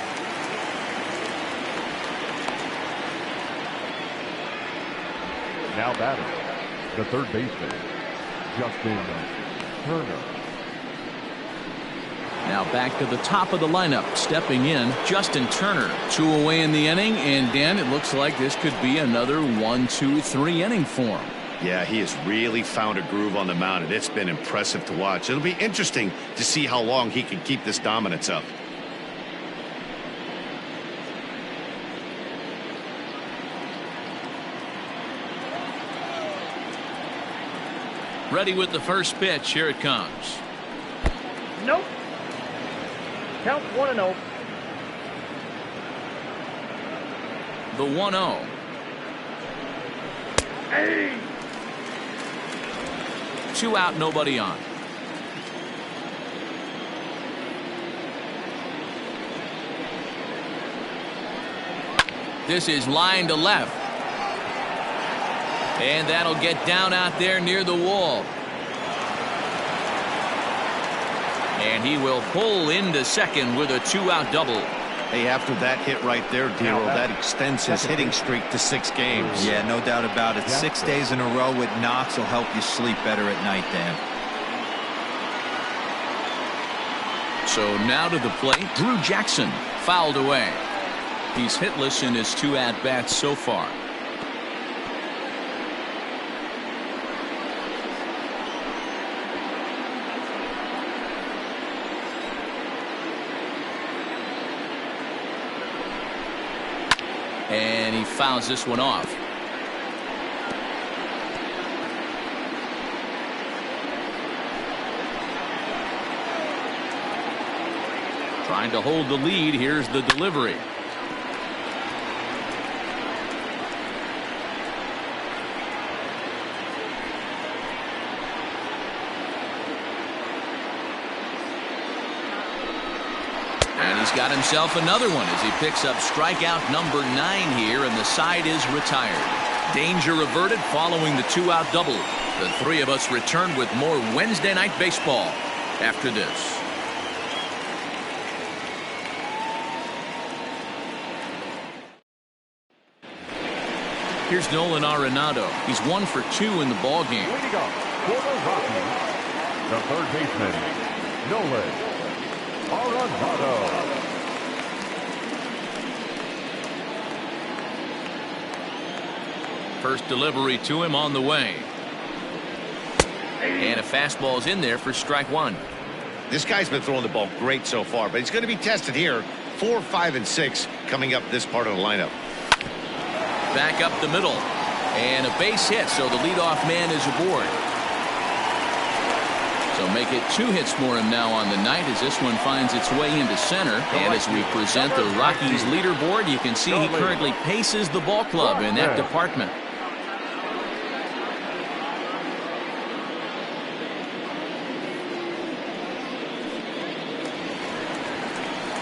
Now batting, the third baseman, Justin Turner. Now back to the top of the lineup. Stepping in, Justin Turner. 2 away in the inning, and Dan, it looks like this could be another 1-2-3 inning for him. Yeah, he has really found a groove on the mound, and it's been impressive to watch. It'll be interesting to see how long he can keep this dominance up. Ready with the first pitch. Here it comes. Nope. Count 1-0. The 1-0. Hey! 2 out, nobody on. This is line to left. And that'll get down out there near the wall. And he will pull into second with a 2-out double. Hey, after that hit right there, Dero, that extends his hitting streak to 6 games. Yeah, no doubt about it. 6 days in a row with knocks will help you sleep better at night, Dan. So now to the plate, Drew Jackson, fouled away. He's hitless in his 2 at-bats so far. And he fouls this one off. Trying to hold the lead. Here's the delivery. And he's got himself another one as he picks up strikeout number 9 here, and the side is retired. Danger averted following the 2-out double. The 3 of us return with more Wednesday night baseball after this. Here's Nolan Arenado. He's 1 for 2 in the ballgame. Leading up for the Rockies, the third baseman, Nolan Arenado. First delivery to him on the way. And a fastball's in there for strike 1. This guy's been throwing the ball great so far, but he's going to be tested here. 4, 5, and 6 coming up this part of the lineup. Back up the middle. And a base hit, so the leadoff man is aboard. So make it 2 hits for him now on the night as this one finds its way into center. And as we present the Rockies leaderboard, you can see he currently paces the ball club in that department.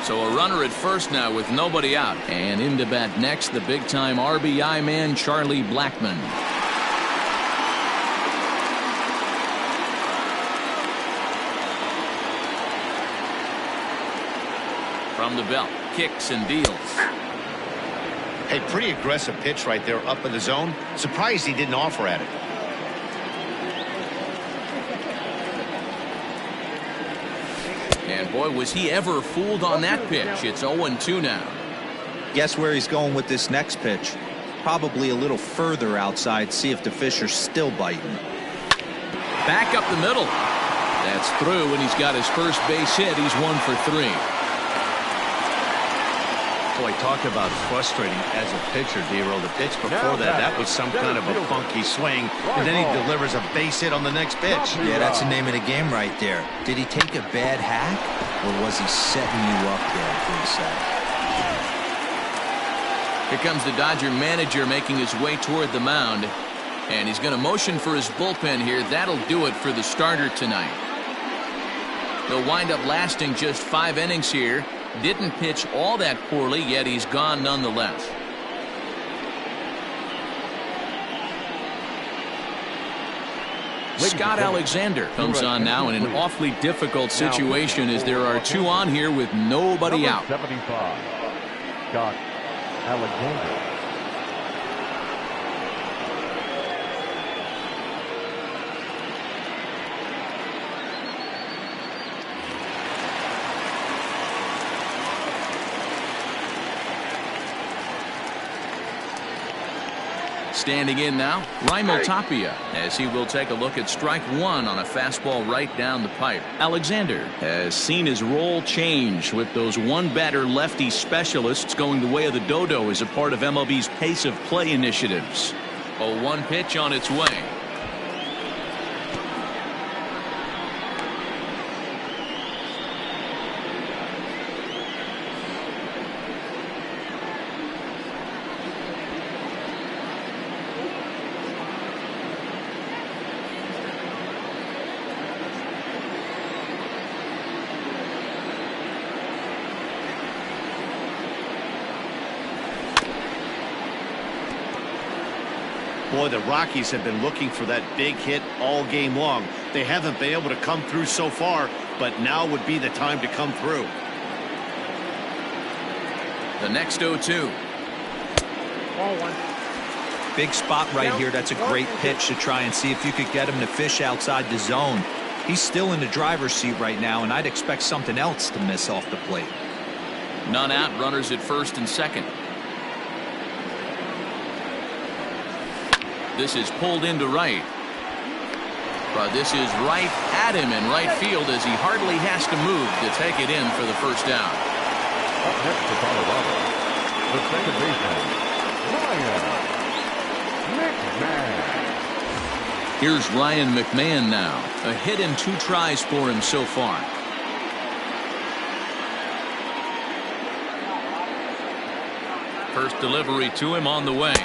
So a runner at first now with nobody out. And into bat next, the big-time RBI man, Charlie Blackmon. From the belt, kicks and deals. Hey, pretty aggressive pitch right there up in the zone. Surprised he didn't offer at it. And boy, was he ever fooled on that pitch. It's 0-2 now. Guess where he's going with this next pitch? Probably a little further outside, see if the fish are still biting. Back up the middle. That's through, and he's got his first base hit. He's 1 for 3. Boy, talk about frustrating as a pitcher, D-Roll. The pitch before that was some kind of a funky swing, and then he delivers a base hit on the next pitch. Yeah, that's the name of the game right there. Did he take a bad hack, or was he setting you up there for a second? Here comes the Dodger manager making his way toward the mound, and he's going to motion for his bullpen here. That'll do it for the starter tonight. He'll wind up lasting just 5 innings here. Didn't pitch all that poorly, yet he's gone nonetheless. Scott Alexander comes on now in an awfully difficult situation as there are 2 on here with nobody out. 75, Scott Alexander. Standing in now, Raimel Tapia, as he will take a look at strike 1 on a fastball right down the pipe. Alexander has seen his role change with those one-batter lefty specialists going the way of the dodo as a part of MLB's pace of play initiatives. 0-1 pitch on its way. Boy, the Rockies have been looking for that big hit all game long. They haven't been able to come through so far, but now would be the time to come through. The next 0-2. Ball 1. Big spot right here. That's a great pitch to try and see if you could get him to fish outside the zone. He's still in the driver's seat right now, and I'd expect something else to miss off the plate. None out, runners at first and second. This is pulled into right. But this is right at him in right field as he hardly has to move to take it in for the first down. Up next to Colorado, the second baseman, Ryan McMahon. Here's Ryan McMahon now. A hit in 2 tries for him so far. First delivery to him on the way.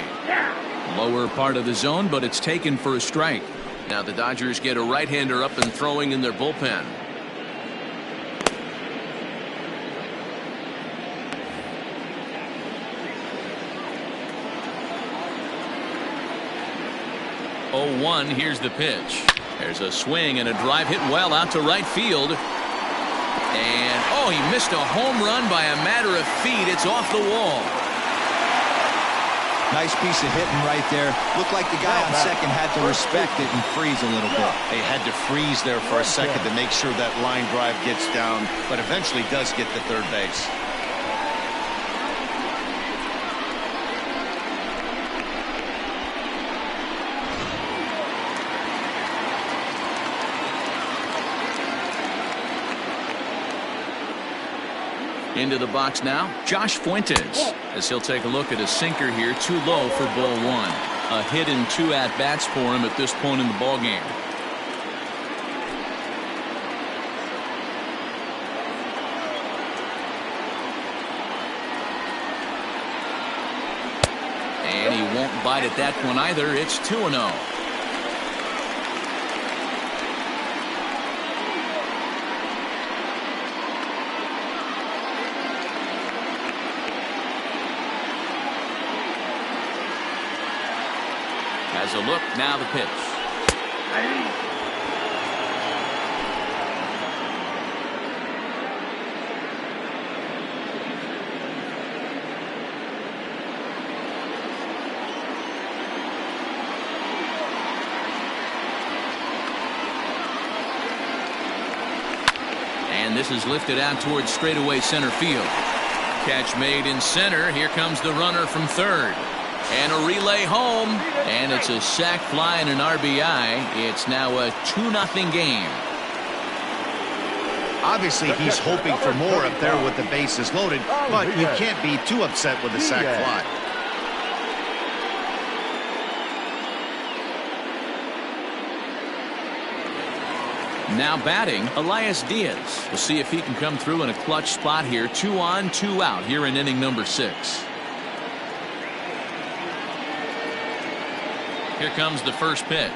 Lower part of the zone, but it's taken for a strike. Now the Dodgers get a right-hander up and throwing in their bullpen. Oh, 1, here's the pitch. There's a swing and a drive hit well out to right field. And, oh, he missed a home run by a matter of feet. It's off the wall. Nice piece of hitting right there. Looked like the guy on second had to respect it and freeze a little bit. They had to freeze there for a second to make sure that line drive gets down, but eventually does get to third base. Into the box now, Josh Fuentes, as he'll take a look at a sinker here, too low for ball 1. A hit in 2 at-bats for him at this point in the ballgame. And he won't bite at that one either. It's 2-0. Has a look, now the pitch. And this is lifted out towards straightaway center field. Catch made in center. Here comes the runner from third. And a relay home. And it's a sac fly and an RBI. It's now a 2-0 game. Obviously, he's hoping for more up there with the bases loaded, but you can't be too upset with the sac fly. Now batting, Elias Diaz. We'll see if he can come through in a clutch spot here. 2 on, 2 out here in inning number 6. Here comes the first pitch.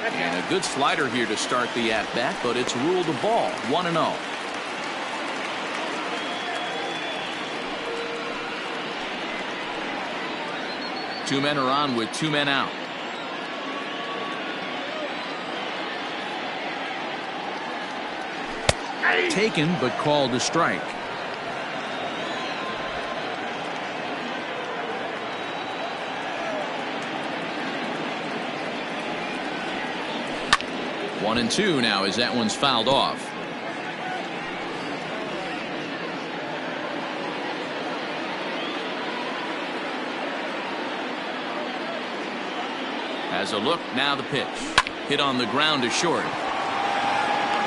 And a good slider here to start the at-bat, but it's ruled a ball. 1-0. Two men are on with 2 men out. Taken, but called a strike. One and 2 now as that one's fouled off. Has a look, now the pitch. Hit on the ground to short.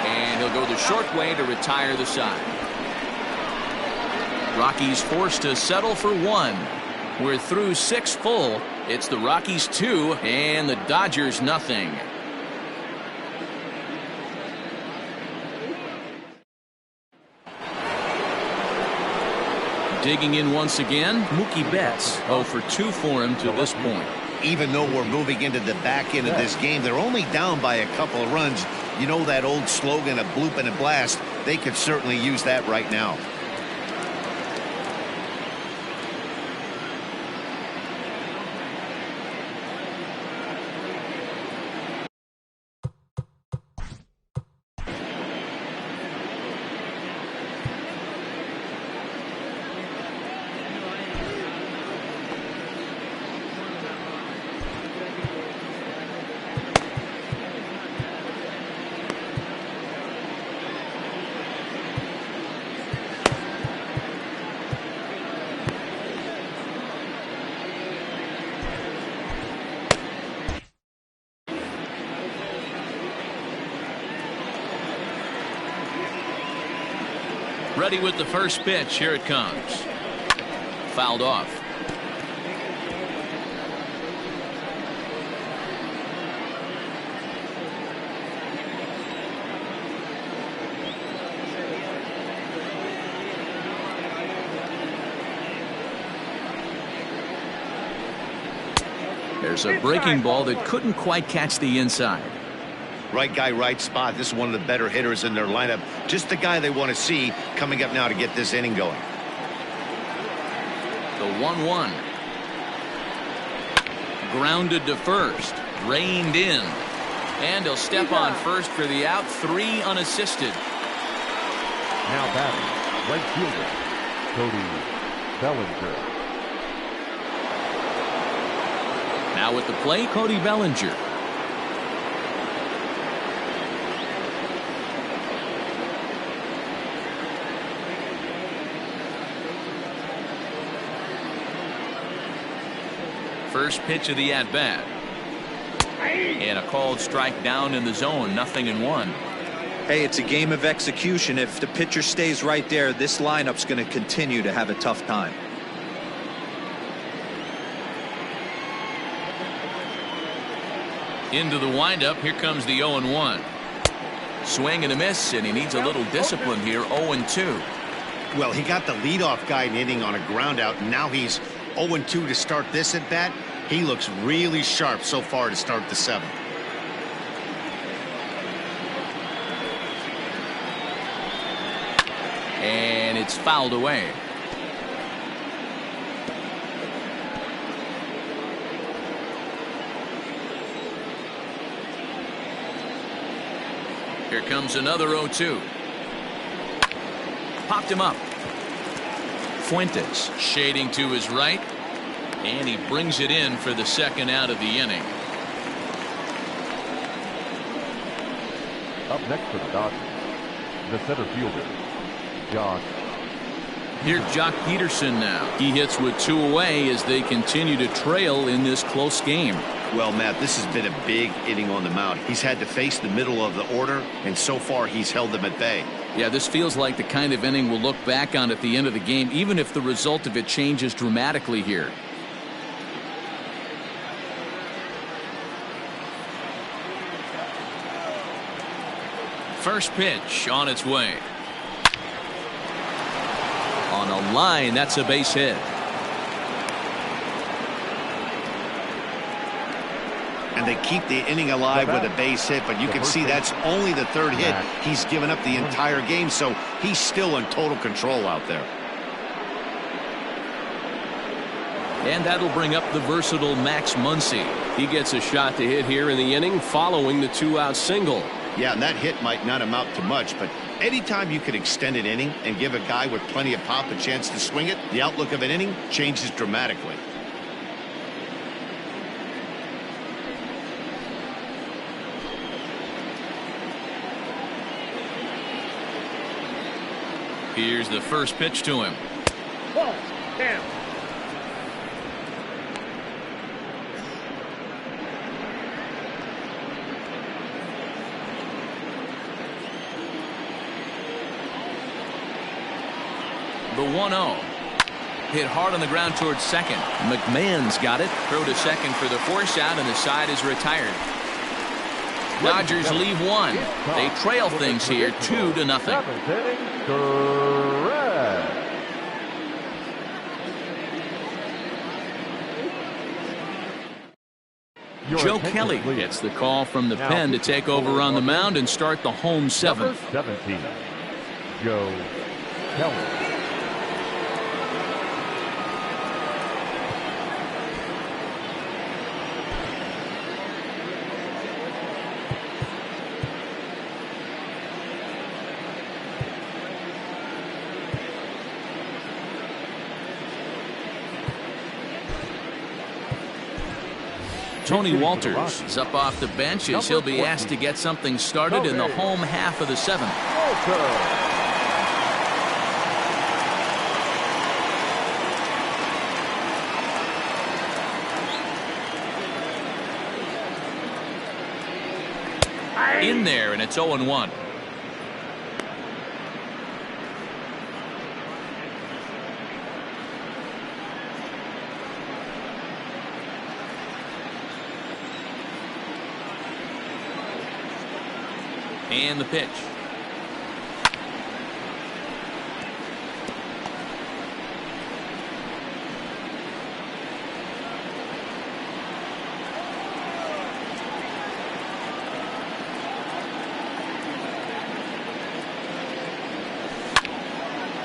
And he'll go the short way to retire the side. Rockies forced to settle for 1. We're through 6 full. It's the Rockies 2 and the Dodgers nothing. Digging in once again, Mookie Betts. 0 for 2 for him to this point. Even though we're moving into the back end of this game, they're only down by a couple of runs. You know that old slogan of bloop and a blast? They could certainly use that right now. Ready with the first pitch. Here it comes. Fouled off. There's a breaking ball that couldn't quite catch the inside. Right guy, right spot. This is one of the better hitters in their lineup. Just the guy they want to see coming up now to get this inning going. The 1-1. Grounded to first. Reined in. And he'll step on first for the out. 3 unassisted. Now batting, right fielder, Cody Bellinger. Now at the plate, Cody Bellinger. First pitch of the at-bat. And a called strike down in the zone. 0-1. Hey, it's a game of execution. If the pitcher stays right there, this lineup's going to continue to have a tough time. Into the windup. Here comes the 0-1. Swing and a miss, and he needs a little discipline here. 0-2. Well, he got the leadoff guy hitting on a ground out, and now he's 0-2 to start this at bat. He looks really sharp so far to start the 7th. And it's fouled away. Here comes another 0-2. Popped him up. Fuentes shading to his right. And he brings it in for the second out of the inning. Up next for the Dodgers, the center fielder, Josh. Here's Jock Peterson now. He hits with 2 away as they continue to trail in this close game. Well, Matt, this has been a big inning on the mound. He's had to face the middle of the order, and so far he's held them at bay. Yeah, this feels like the kind of inning we'll look back on at the end of the game, even if the result of it changes dramatically here. First pitch on its way. On a line, that's a base hit. And they keep the inning alive with a base hit, but you can see that's only the 3rd hit. He's given up the entire game, so he's still in total control out there. And that'll bring up the versatile Max Muncy. He gets a shot to hit here in the inning following the 2-out single. Yeah, and that hit might not amount to much, but anytime you can extend an inning and give a guy with plenty of pop a chance to swing it, the outlook of an inning changes dramatically. Here's the first pitch to him. Ball. Down. The 1-0. Hit hard on the ground towards second. McMahon's got it. Throw to second for the force out, and the side is retired. Dodgers leave 1. They trail things here 2-0. 7th inning, correct. Joe Kelly gets the call from the pen to take over on the mound and start the home 7th. 17, Joe Kelly. Tony Walters is up off the bench as he'll be asked to get something started in the home half of the 7th. In there, and it's 0-1. And the pitch.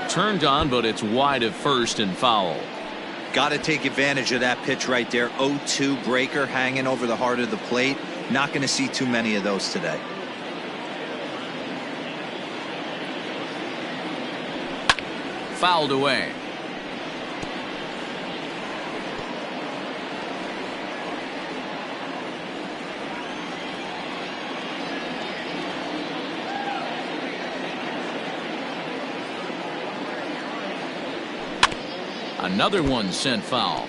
Turned on, but it's wide of first and foul. Got to take advantage of that pitch right there. 0-2 breaker hanging over the heart of the plate. Not going to see too many of those today. Fouled away. Another one sent foul.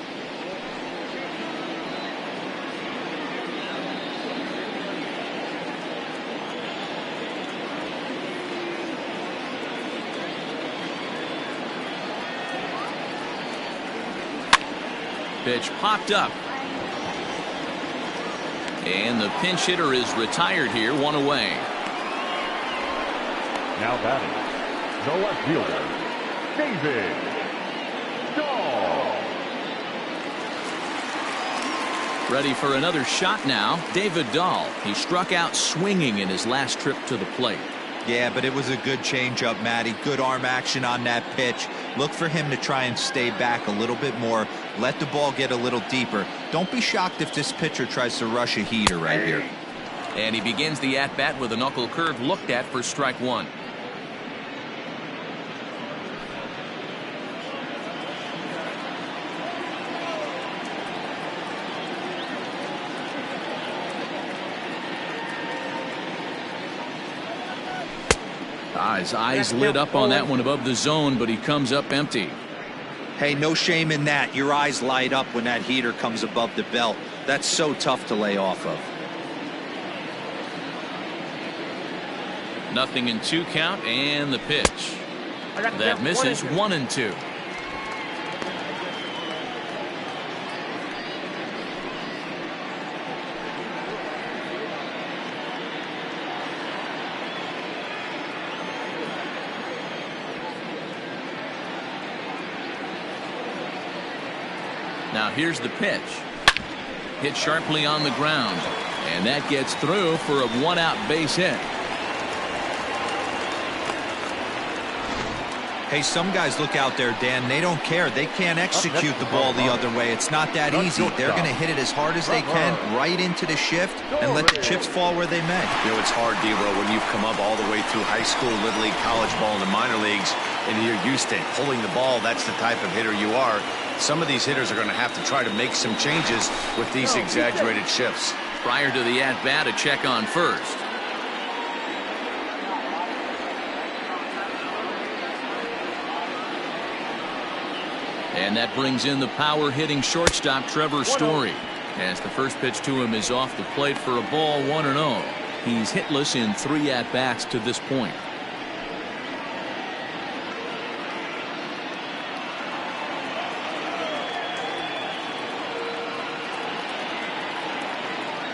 Pitch popped up. And the pinch hitter is retired here, 1 away. Now batting, the left fielder, David Dahl. Ready for another shot now. David Dahl. He struck out swinging in his last trip to the plate. Yeah, but it was a good changeup, Matty. Good arm action on that pitch. Look for him to try and stay back a little bit more. Let the ball get a little deeper. Don't be shocked if this pitcher tries to rush a heater right here. And he begins the at-bat with a knuckle curve looked at for strike 1. His eyes lit up on that one above the zone, but he comes up empty. Hey, no shame in that. Your eyes light up when that heater comes above the belt. That's so tough to lay off of. 0-2 count, and the pitch. That misses. 1-2. Now here's the pitch. Hit sharply on the ground, and that gets through for a one-out base hit. Hey, some guys look out there, Dan. They don't care. They can't execute the ball the other way. It's not that easy. They're going to hit it as hard as they can right into the shift and let the chips fall where they may. You know, it's hard, D-Row, when you've come up all the way through high school, Little League, college ball, and the minor leagues, and you're used to pulling the ball. That's the type of hitter you are. Some of these hitters are going to have to try to make some changes with these exaggerated shifts. Prior to the at-bat, a check on first. And that brings in the power-hitting shortstop, Trevor Story. As the first pitch to him is off the plate for a ball, 1-0. He's hitless in 3 at-bats to this point.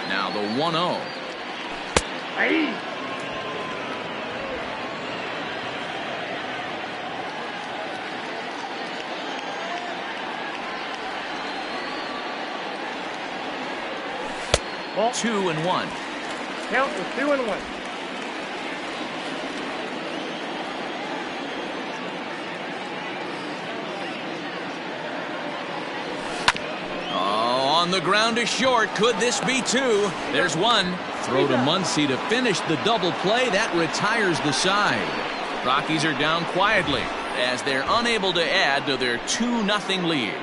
Now the 1-0. Hey. Ball. 2-1. Count was 2-1. On the ground to short. Could this be 2? There's 1. Throw to Muncy to finish the double play. That retires the side. Rockies are down quietly as they're unable to add to their 2-0 lead.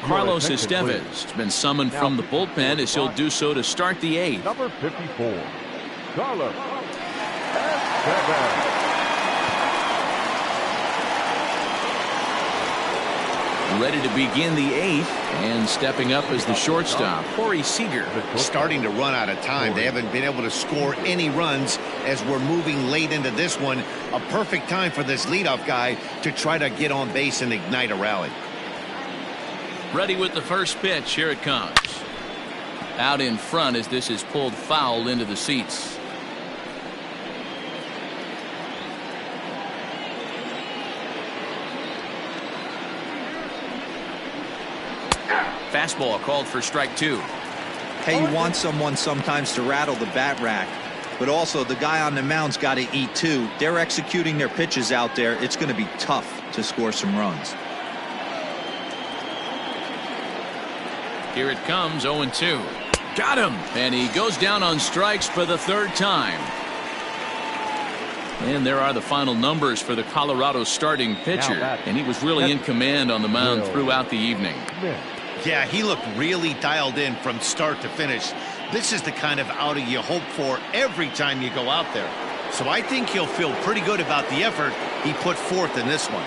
Carlos Estevez has been summoned from the bullpen as he'll do so to start the 8th. Number 54, Carlos Estevez. Ready to begin the 8th, and stepping up as the shortstop, Corey Seager. Starting to run out of time. They haven't been able to score any runs as we're moving late into this one. A perfect time for this leadoff guy to try to get on base and ignite a rally. Ready with the first pitch. Here it comes. Out in front as this is pulled foul into the seats. Fastball called for strike 2. Hey, you want someone sometimes to rattle the bat rack, but also the guy on the mound's got to eat too. They're executing their pitches out there. It's going to be tough to score some runs. Here it comes, 0-2. Got him! And he goes down on strikes for the 3rd time. And there are the final numbers for the Colorado starting pitcher. And he was really in command on the mound throughout the evening. Yeah, he looked really dialed in from start to finish. This is the kind of outing you hope for every time you go out there. So I think he'll feel pretty good about the effort he put forth in this one.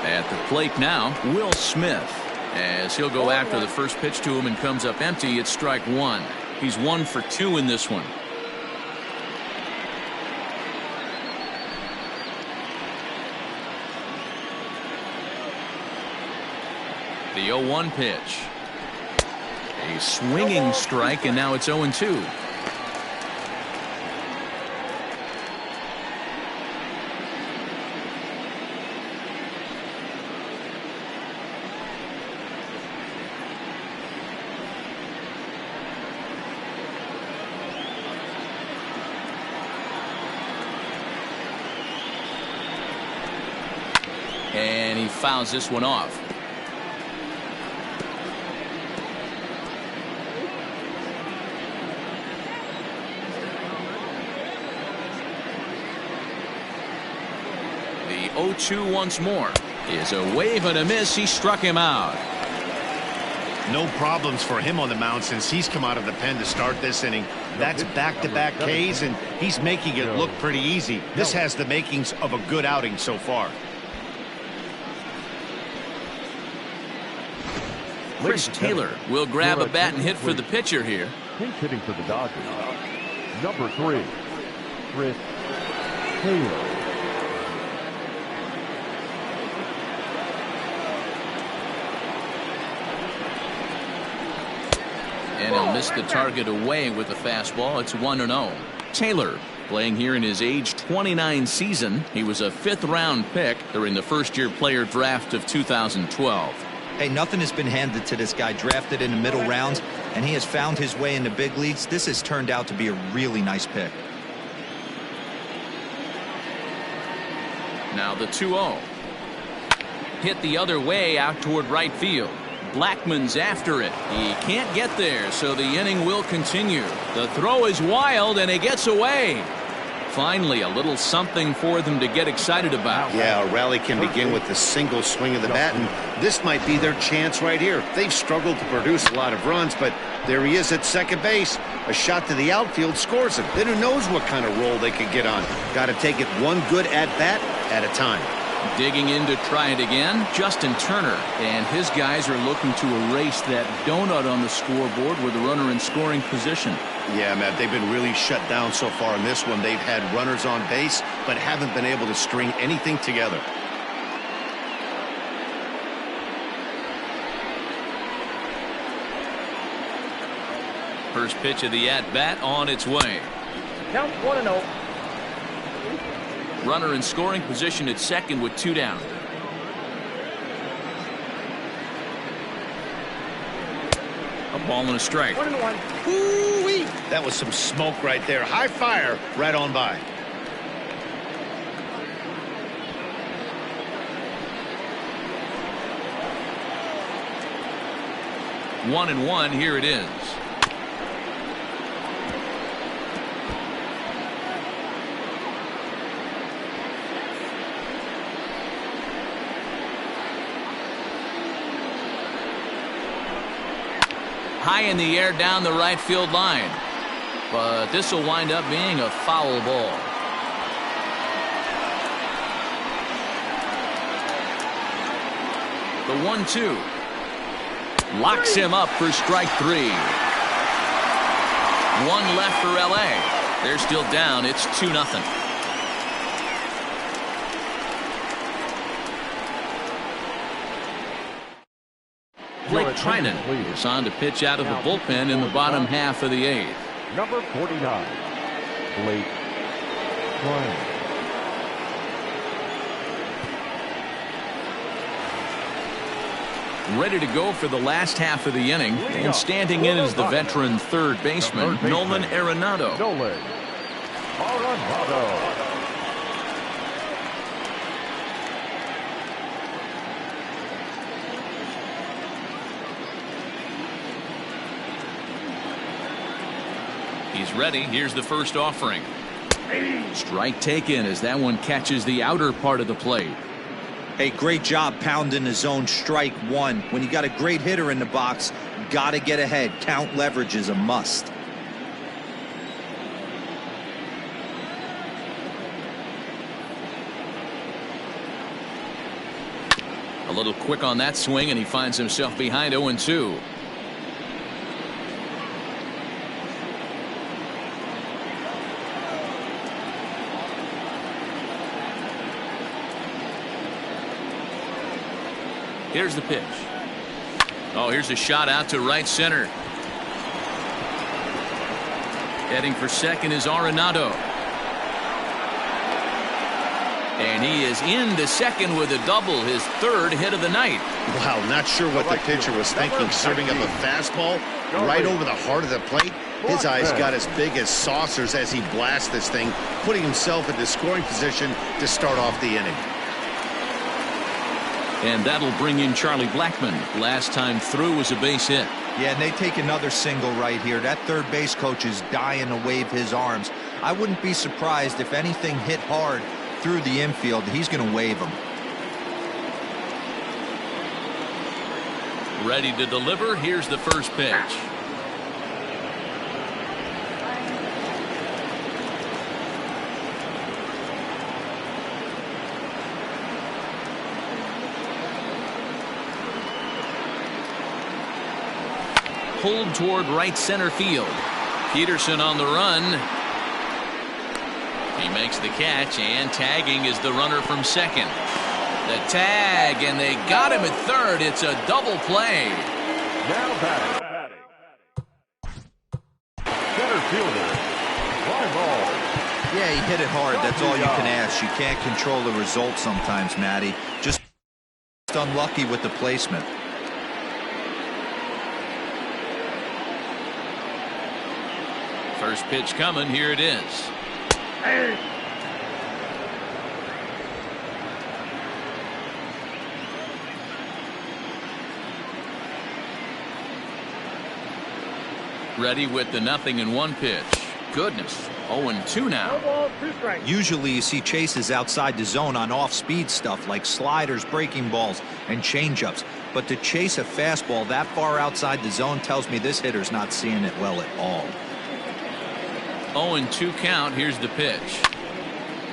At the plate now, Will Smith. As he'll go after the first pitch to him and comes up empty. It's strike 1. He's 1 for 2 in this one. The 0-1 pitch. A swinging strike, and now it's 0-2. And he fouls this one off. The 0-2 once more is a wave and a miss. He struck him out. No problems for him on the mound since he's come out of the pen to start this inning. That's back-to-back Ks, and he's making it look pretty easy. This has the makings of a good outing so far. Chris Taylor will grab a bat and hit for the pitcher here. Pinch hitting for the Dodgers. Number 3, Chris Taylor. And he'll miss the target away with the fastball. It's 1-0. Taylor playing here in his age 29 season. He was a 5th-round pick during the first-year player draft of 2012. Hey, nothing has been handed to this guy. Drafted in the middle rounds, and he has found his way in the big leagues. This has turned out to be a really nice pick. Now the 2-0. Hit the other way out toward right field. Blackman's after it. He can't get there, so the inning will continue. The throw is wild, and it gets away. Finally, a little something for them to get excited about. Yeah, a rally can begin with a single swing of the bat, and this might be their chance right here. They've struggled to produce a lot of runs, but there he is at second base. A shot to the outfield scores him. Then who knows what kind of roll they could get on. Got to take it one good at-bat at a time. Digging in to try it again, Justin Turner, and his guys are looking to erase that donut on the scoreboard with a runner in scoring position. Yeah, Matt, they've been really shut down so far in this one. They've had runners on base, but haven't been able to string anything together. First pitch of the at-bat on its way. Count 1-0. Runner in scoring position at second with 2 down. A ball and a strike. 1-1. Ooh-wee. That was some smoke right there. High fire right on by. One and one. Here it is. High in the air down the right field line. But this will wind up being a foul ball. The 1-2. Locks him up for strike 3. One left for LA. They're still down. It's 2-0. Blake Trinan is on to pitch out of the bullpen in the bottom half of the 8th. Number 49, Blake Trinan. Ready to go for the last half of the inning, and standing in is the veteran third baseman, Nolan Arenado. Nolan Arenado. He's ready. Here's the first offering. Strike taken as that one catches the outer part of the plate. Hey, great job pounding the zone. Strike 1. When you got a great hitter in the box, got to get ahead. Count leverage is a must. A little quick on that swing, and he finds himself behind 0-2. Here's the pitch. Oh, here's a shot out to right center. Heading for second is Arenado. And he is into second with a double, his 3rd hit of the night. Wow, not sure what the pitcher was thinking, serving up a fastball right over the heart of the plate. His eyes got as big as saucers as he blasts this thing, putting himself into scoring position to start off the inning. And that'll bring in Charlie Blackmon. Last time through was a base hit. Yeah, and they take another single right here. That third base coach is dying to wave his arms. I wouldn't be surprised if anything hit hard through the infield. He's going to wave them. Ready to deliver. Here's the first pitch. Pulled toward right center field. Peterson on the run. He makes the catch, and tagging is the runner from second. The tag, and they got him at third. It's a double play. Now batting. Center fielder. Fly ball. Yeah, he hit it hard. That's all you can ask. You can't control the result sometimes, Matty. Just unlucky with the placement. First pitch coming. Here it is. Ready with the 0-1 pitch. Goodness. 0-2 now. Usually you see chases outside the zone on off-speed stuff like sliders, breaking balls, and changeups. But to chase a fastball that far outside the zone tells me this hitter's not seeing it well at all. 0-2 count. Here's the pitch.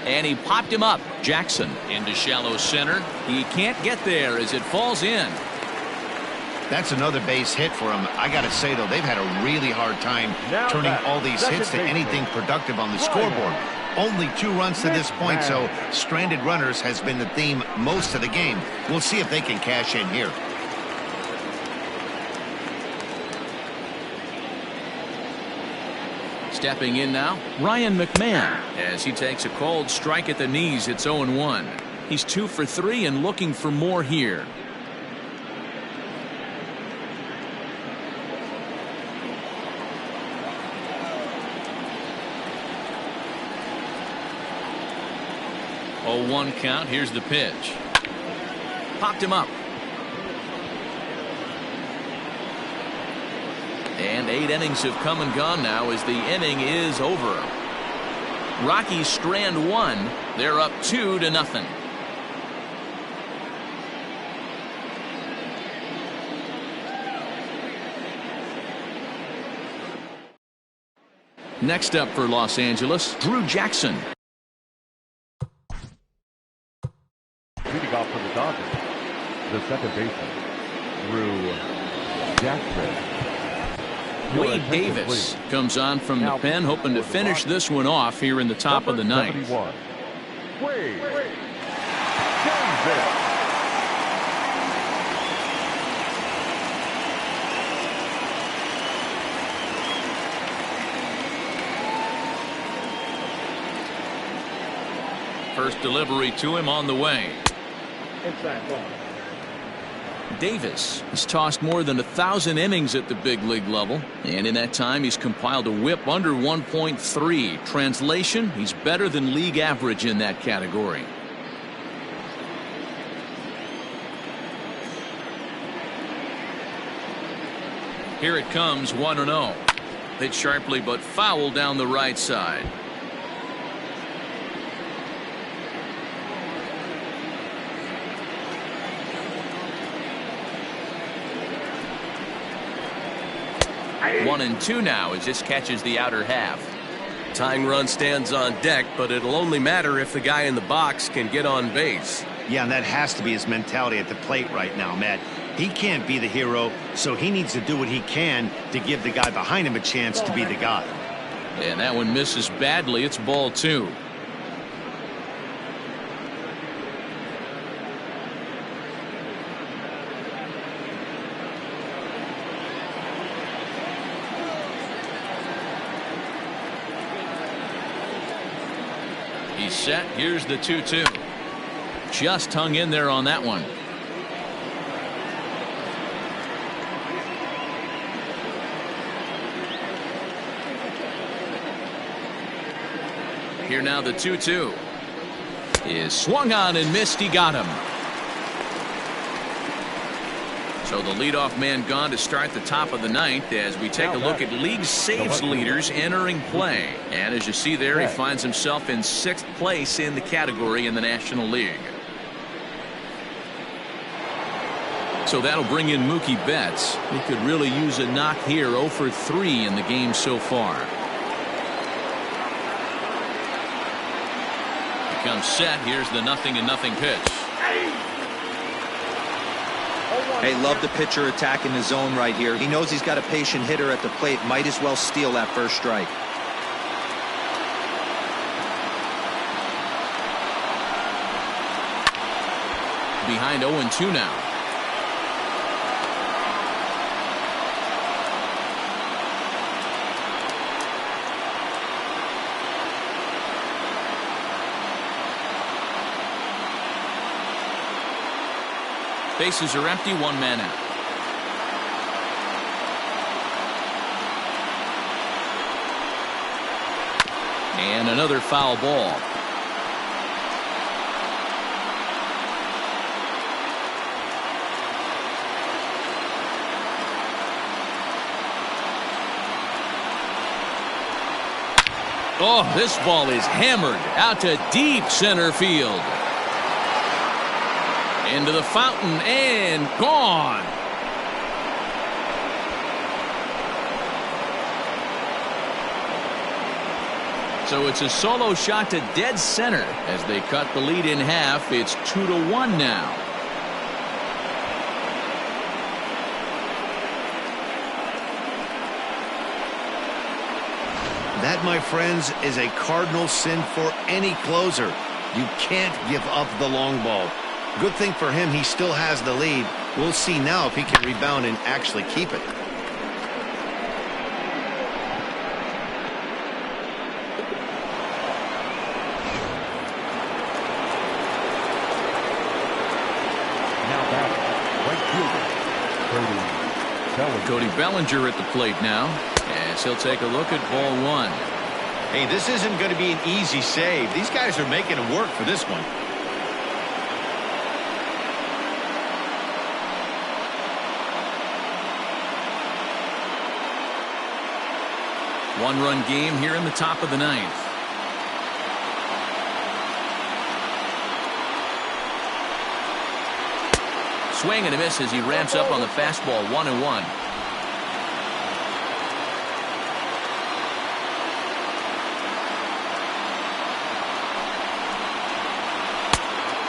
And he popped him up. Jackson into shallow center. He can't get there as it falls in. That's another base hit for him. I got to say, though, they've had a really hard time turning all these hits to anything productive on the scoreboard. Only 2 runs to this point, so stranded runners has been the theme most of the game. We'll see if they can cash in here. Stepping in now, Ryan McMahon, as he takes a cold strike at the knees. It's 0-1. He's 2 for 3 and looking for more here. Oh, 1 count. Here's the pitch. Popped him up. And 8 innings have come and gone now as the inning is over. Rockies strand 1. They're up 2-0. Next up for Los Angeles, Drew Jackson. Leading off for the Dodgers, the second baseman, Drew Jackson. Wade Davis comes on from the pen, hoping to finish this one off here in the top of the ninth. Wade Davis. First delivery to him on the way. Inside ball. Davis has tossed more than 1,000 innings at the big league level, and in that time he's compiled a whip under 1.3. Translation, he's better than league average in that category. Here it comes, 1-0. Hit sharply but foul down the right side. One and two now as this catches the outer half. Tying run stands on deck, but it'll only matter if the guy in the box can get on base. Yeah, and that has to be his mentality at the plate right now, Matt. He can't be the hero, so he needs to do what he can to give the guy behind him a chance to be the guy. And that one misses badly. It's ball 2. He's set. Here's the 2-2. Just hung in there on that one. Here now the 2-2 is swung on and missed. He got him. So the leadoff man gone to start the top of the ninth as we take a look at league saves leaders entering play. And as you see there, he finds himself in 6th place in the category in the National League. So that'll bring in Mookie Betts. He could really use a knock here. 0 for 3 in the game so far. He comes set. Here's the 0-0 pitch. Hey, love the pitcher attacking the zone right here. He knows he's got a patient hitter at the plate. Might as well steal that first strike. Behind 0-2 now. Bases are empty, 1 man out. And another foul ball. Oh, this ball is hammered out to deep center field. Into the fountain and gone. So it's a solo shot to dead center as they cut the lead in half. It's 2-1 now. That, my friends, is a cardinal sin for any closer. You can't give up the long ball. Good thing for him, he still has the lead. We'll see now if he can rebound and actually keep it. Now batting, right fielder, Cody Bellinger at the plate now as he'll take a look at ball 1. Hey, this isn't going to be an easy save. These guys are making it work for this one. One-run game here in the top of the ninth. Swing and a miss as he ramps up on the fastball. 1-1.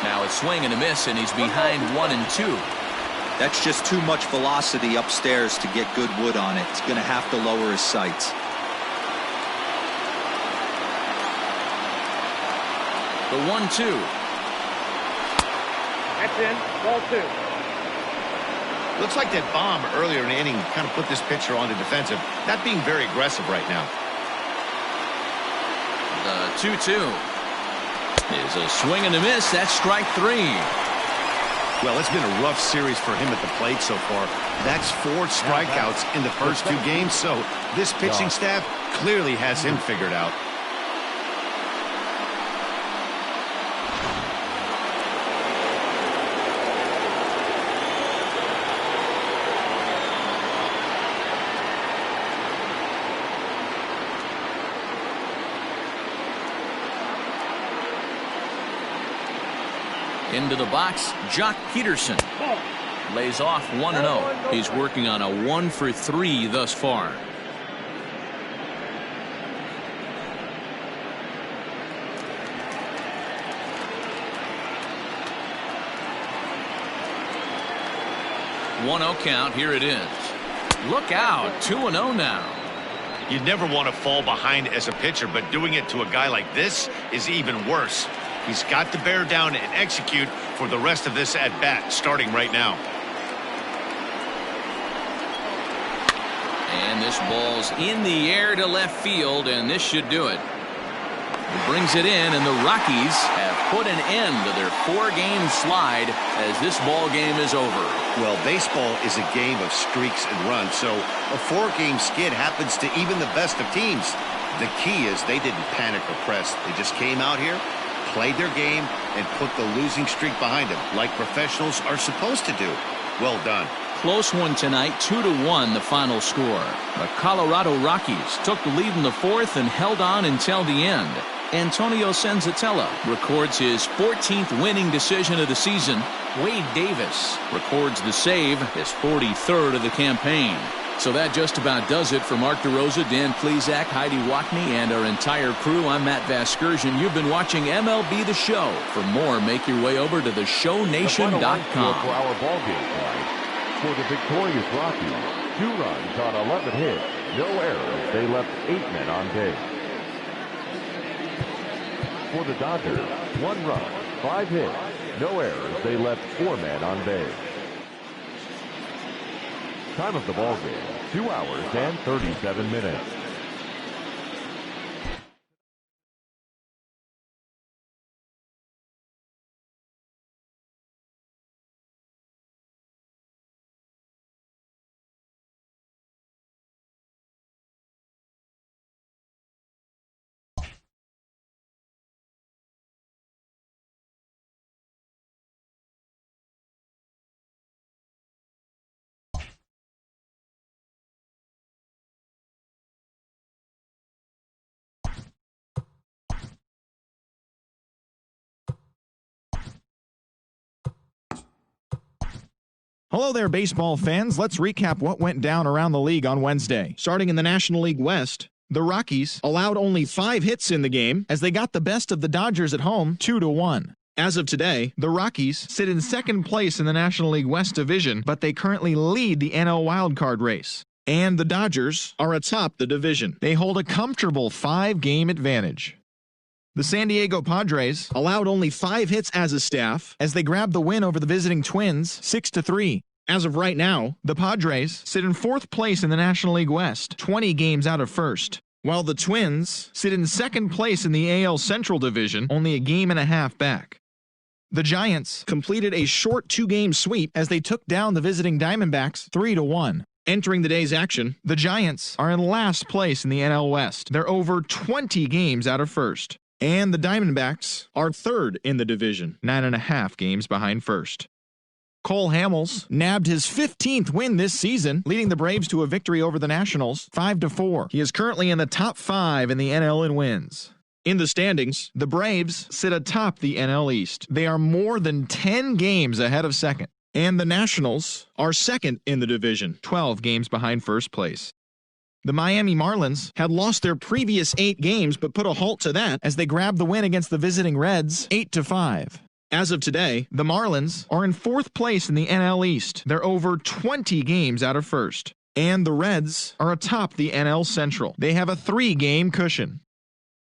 Now it's swing and a miss, and he's behind 1-2. That's just too much velocity upstairs to get good wood on it. He's going to have to lower his sights. The 1-2. That's in. Ball 2. Looks like that bomb earlier in the inning kind of put this pitcher on the defensive. Not being very aggressive right now. The 2-2 is a swing and a miss. That's strike 3. Well, it's been a rough series for him at the plate so far. That's 4 strikeouts in the first 2 games, so this pitching staff clearly has him figured out. Into the box, Jock Peterson lays off 1-0. He's working on a 1 for 3 thus far. One 0 count. Here it is. Look out. 2-0 now. You'd never want to fall behind as a pitcher, but doing it to a guy like this is even worse. He's got to bear down and execute for the rest of this at-bat, starting right now. And this ball's in the air to left field, and this should do it. He brings it in, and the Rockies have put an end to their 4-game slide as this ball game is over. Well, baseball is a game of streaks and runs, so a 4-game skid happens to even the best of teams. The key is they didn't panic or press. They just came out here, played their game, and put the losing streak behind them, like professionals are supposed to do. Well done. close one tonight, 2-1 the final score. The Colorado Rockies took the lead in the fourth and held on until the end. Antonio Senzatella records his 14th winning decision of the season. Wade Davis records the save, his 43rd of the campaign. So that just about does it for Mark DeRosa, Dan Plesac, Heidi Wackney, and our entire crew. I'm Matt Vasgersian. You've been watching MLB The Show. For more, make your way over to theshownation.com. For our ballgame tonight, for the victorious Rockies, 2 runs on 11 hits, no errors. They left 8 men on base. For the Dodgers, 1 run, 5 hits, no errors. They left 4 men on base. Time of the ball game, 2 hours and 37 minutes. Hello there, baseball fans. Let's recap what went down around the league on Wednesday. Starting in the National League West, the Rockies allowed only 5 hits in the game as they got the best of the Dodgers at home 2-1. As of today, the Rockies sit in second place in the National League West division, but they currently lead the NL wildcard race. And the Dodgers are atop the division. They hold a comfortable 5-game advantage. The San Diego Padres allowed only 5 hits as a staff as they grabbed the win over the visiting Twins 6-3. As of right now, the Padres sit in 4th place in the National League West, 20 games out of first, while the Twins sit in 2nd place in the AL Central Division, only a game and a half back. The Giants completed a short 2-game sweep as they took down the visiting Diamondbacks 3-1. Entering the day's action, the Giants are in last place in the NL West. They're over 20 games out of first. And the Diamondbacks are 3rd in the division, 9.5 games behind first. Cole Hamels nabbed his 15th win this season, leading the Braves to a victory over the Nationals 5-4. He is currently in the top 5 in the NL in wins. In the standings, the Braves sit atop the NL East. They are more than 10 games ahead of second. And the Nationals are 2nd in the division, 12 games behind first place. The Miami Marlins had lost their previous 8 games but put a halt to that as they grabbed the win against the visiting Reds 8-5. As of today, the Marlins are in 4th place in the NL East. They're over 20 games out of first. And the Reds are atop the NL Central. They have a 3-game cushion.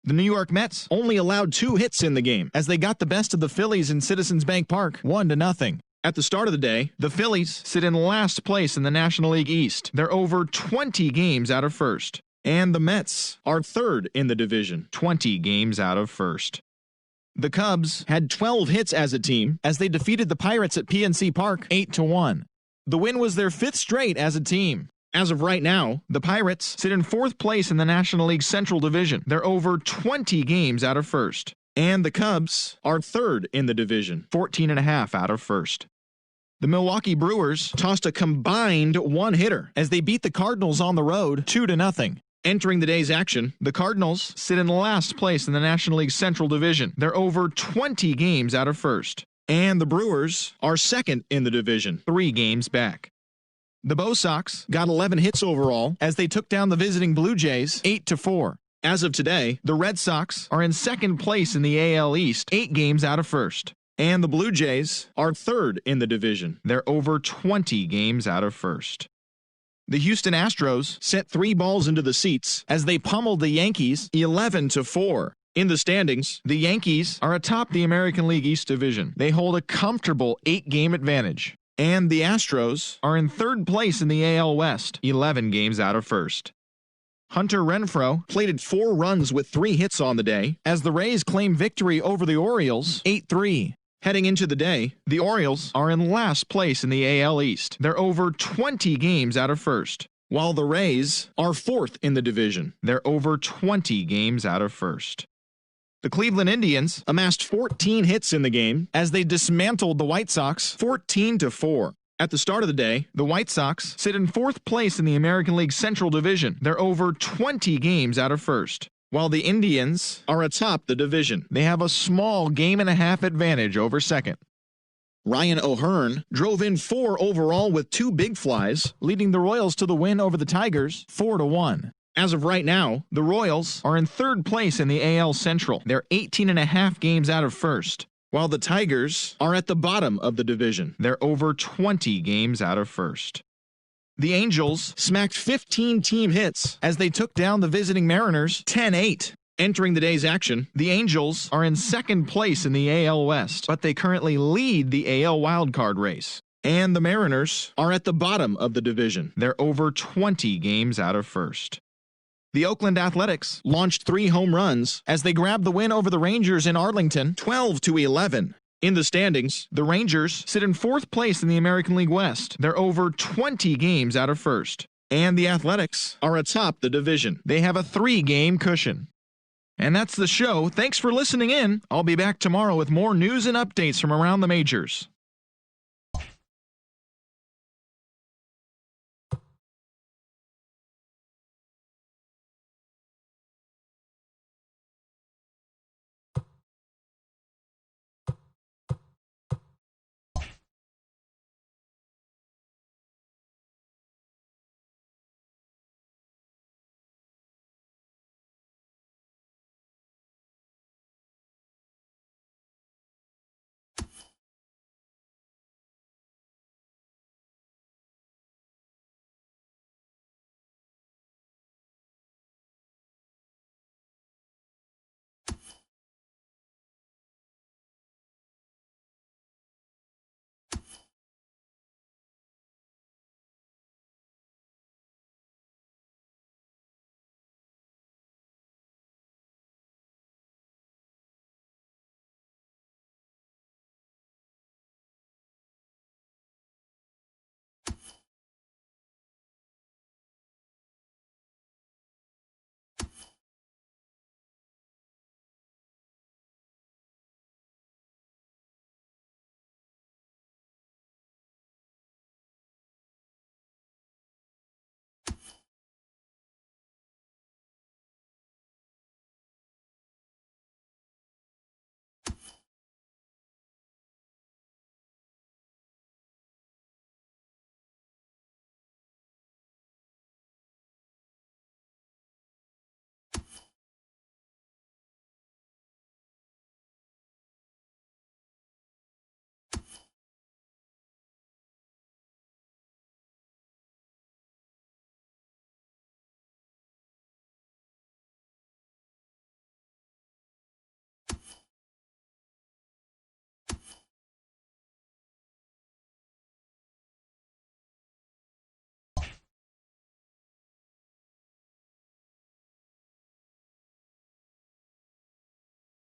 The New York Mets only allowed 2 hits in the game as they got the best of the Phillies in Citizens Bank Park 1-0. At the start of the day, the Phillies sit in last place in the National League East. They're over 20 games out of first. And the Mets are 3rd in the division, 20 games out of first. The Cubs had 12 hits as a team as they defeated the Pirates at PNC Park 8-1. The win was their 5th straight as a team. As of right now, the Pirates sit in 4th place in the National League Central Division. They're over 20 games out of first. And the Cubs are 3rd in the division, 14.5 out of first. The Milwaukee Brewers tossed a combined 1-hitter as they beat the Cardinals on the road 2-0. Entering the day's action, the Cardinals sit in last place in the National League Central Division. They're over 20 games out of first. And the Brewers are 2nd in the division, 3 games back. The Bo Sox got 11 hits overall as they took down the visiting Blue Jays 8-4. As of today, the Red Sox are in 2nd place in the AL East, 8 games out of first. And the Blue Jays are 3rd in the division. They're over 20 games out of first. The Houston Astros sent 3 balls into the seats as they pummeled the Yankees 11-4. In the standings, the Yankees are atop the American League East Division. They hold a comfortable 8-game advantage. And the Astros are in 3rd place in the AL West, 11 games out of first. Hunter Renfroe plated 4 runs with 3 hits on the day as the Rays claim victory over the Orioles 8-3. Heading into the day, the Orioles are in last place in the AL East. They're over 20 games out of first, while the Rays are 4th in the division. They're over 20 games out of first. The Cleveland Indians amassed 14 hits in the game as they dismantled the White Sox 14-4. At the start of the day, the White Sox sit in 4th place in the American League Central Division. They're over 20 games out of first, while the Indians are atop the division. They have a small game-and-a-half advantage over second. Ryan O'Hearn drove in 4 overall with 2 big flies, leading the Royals to the win over the Tigers 4-1. As of right now, the Royals are in 3rd place in the AL Central. They're 18.5 games out of first, while the Tigers are at the bottom of the division. They're over 20 games out of first. The Angels smacked 15 team hits as they took down the visiting Mariners 10-8. Entering the day's action, the Angels are in 2nd place in the AL West, but they currently lead the AL wildcard race. And the Mariners are at the bottom of the division. They're over 20 games out of first. The Oakland Athletics launched 3 home runs as they grabbed the win over the Rangers in Arlington 12-11. In the standings, the Rangers sit in 4th place in the American League West. They're over 20 games out of first. And the Athletics are atop the division. They have a 3-game cushion. And that's the show. Thanks for listening in. I'll be back tomorrow with more news and updates from around the majors.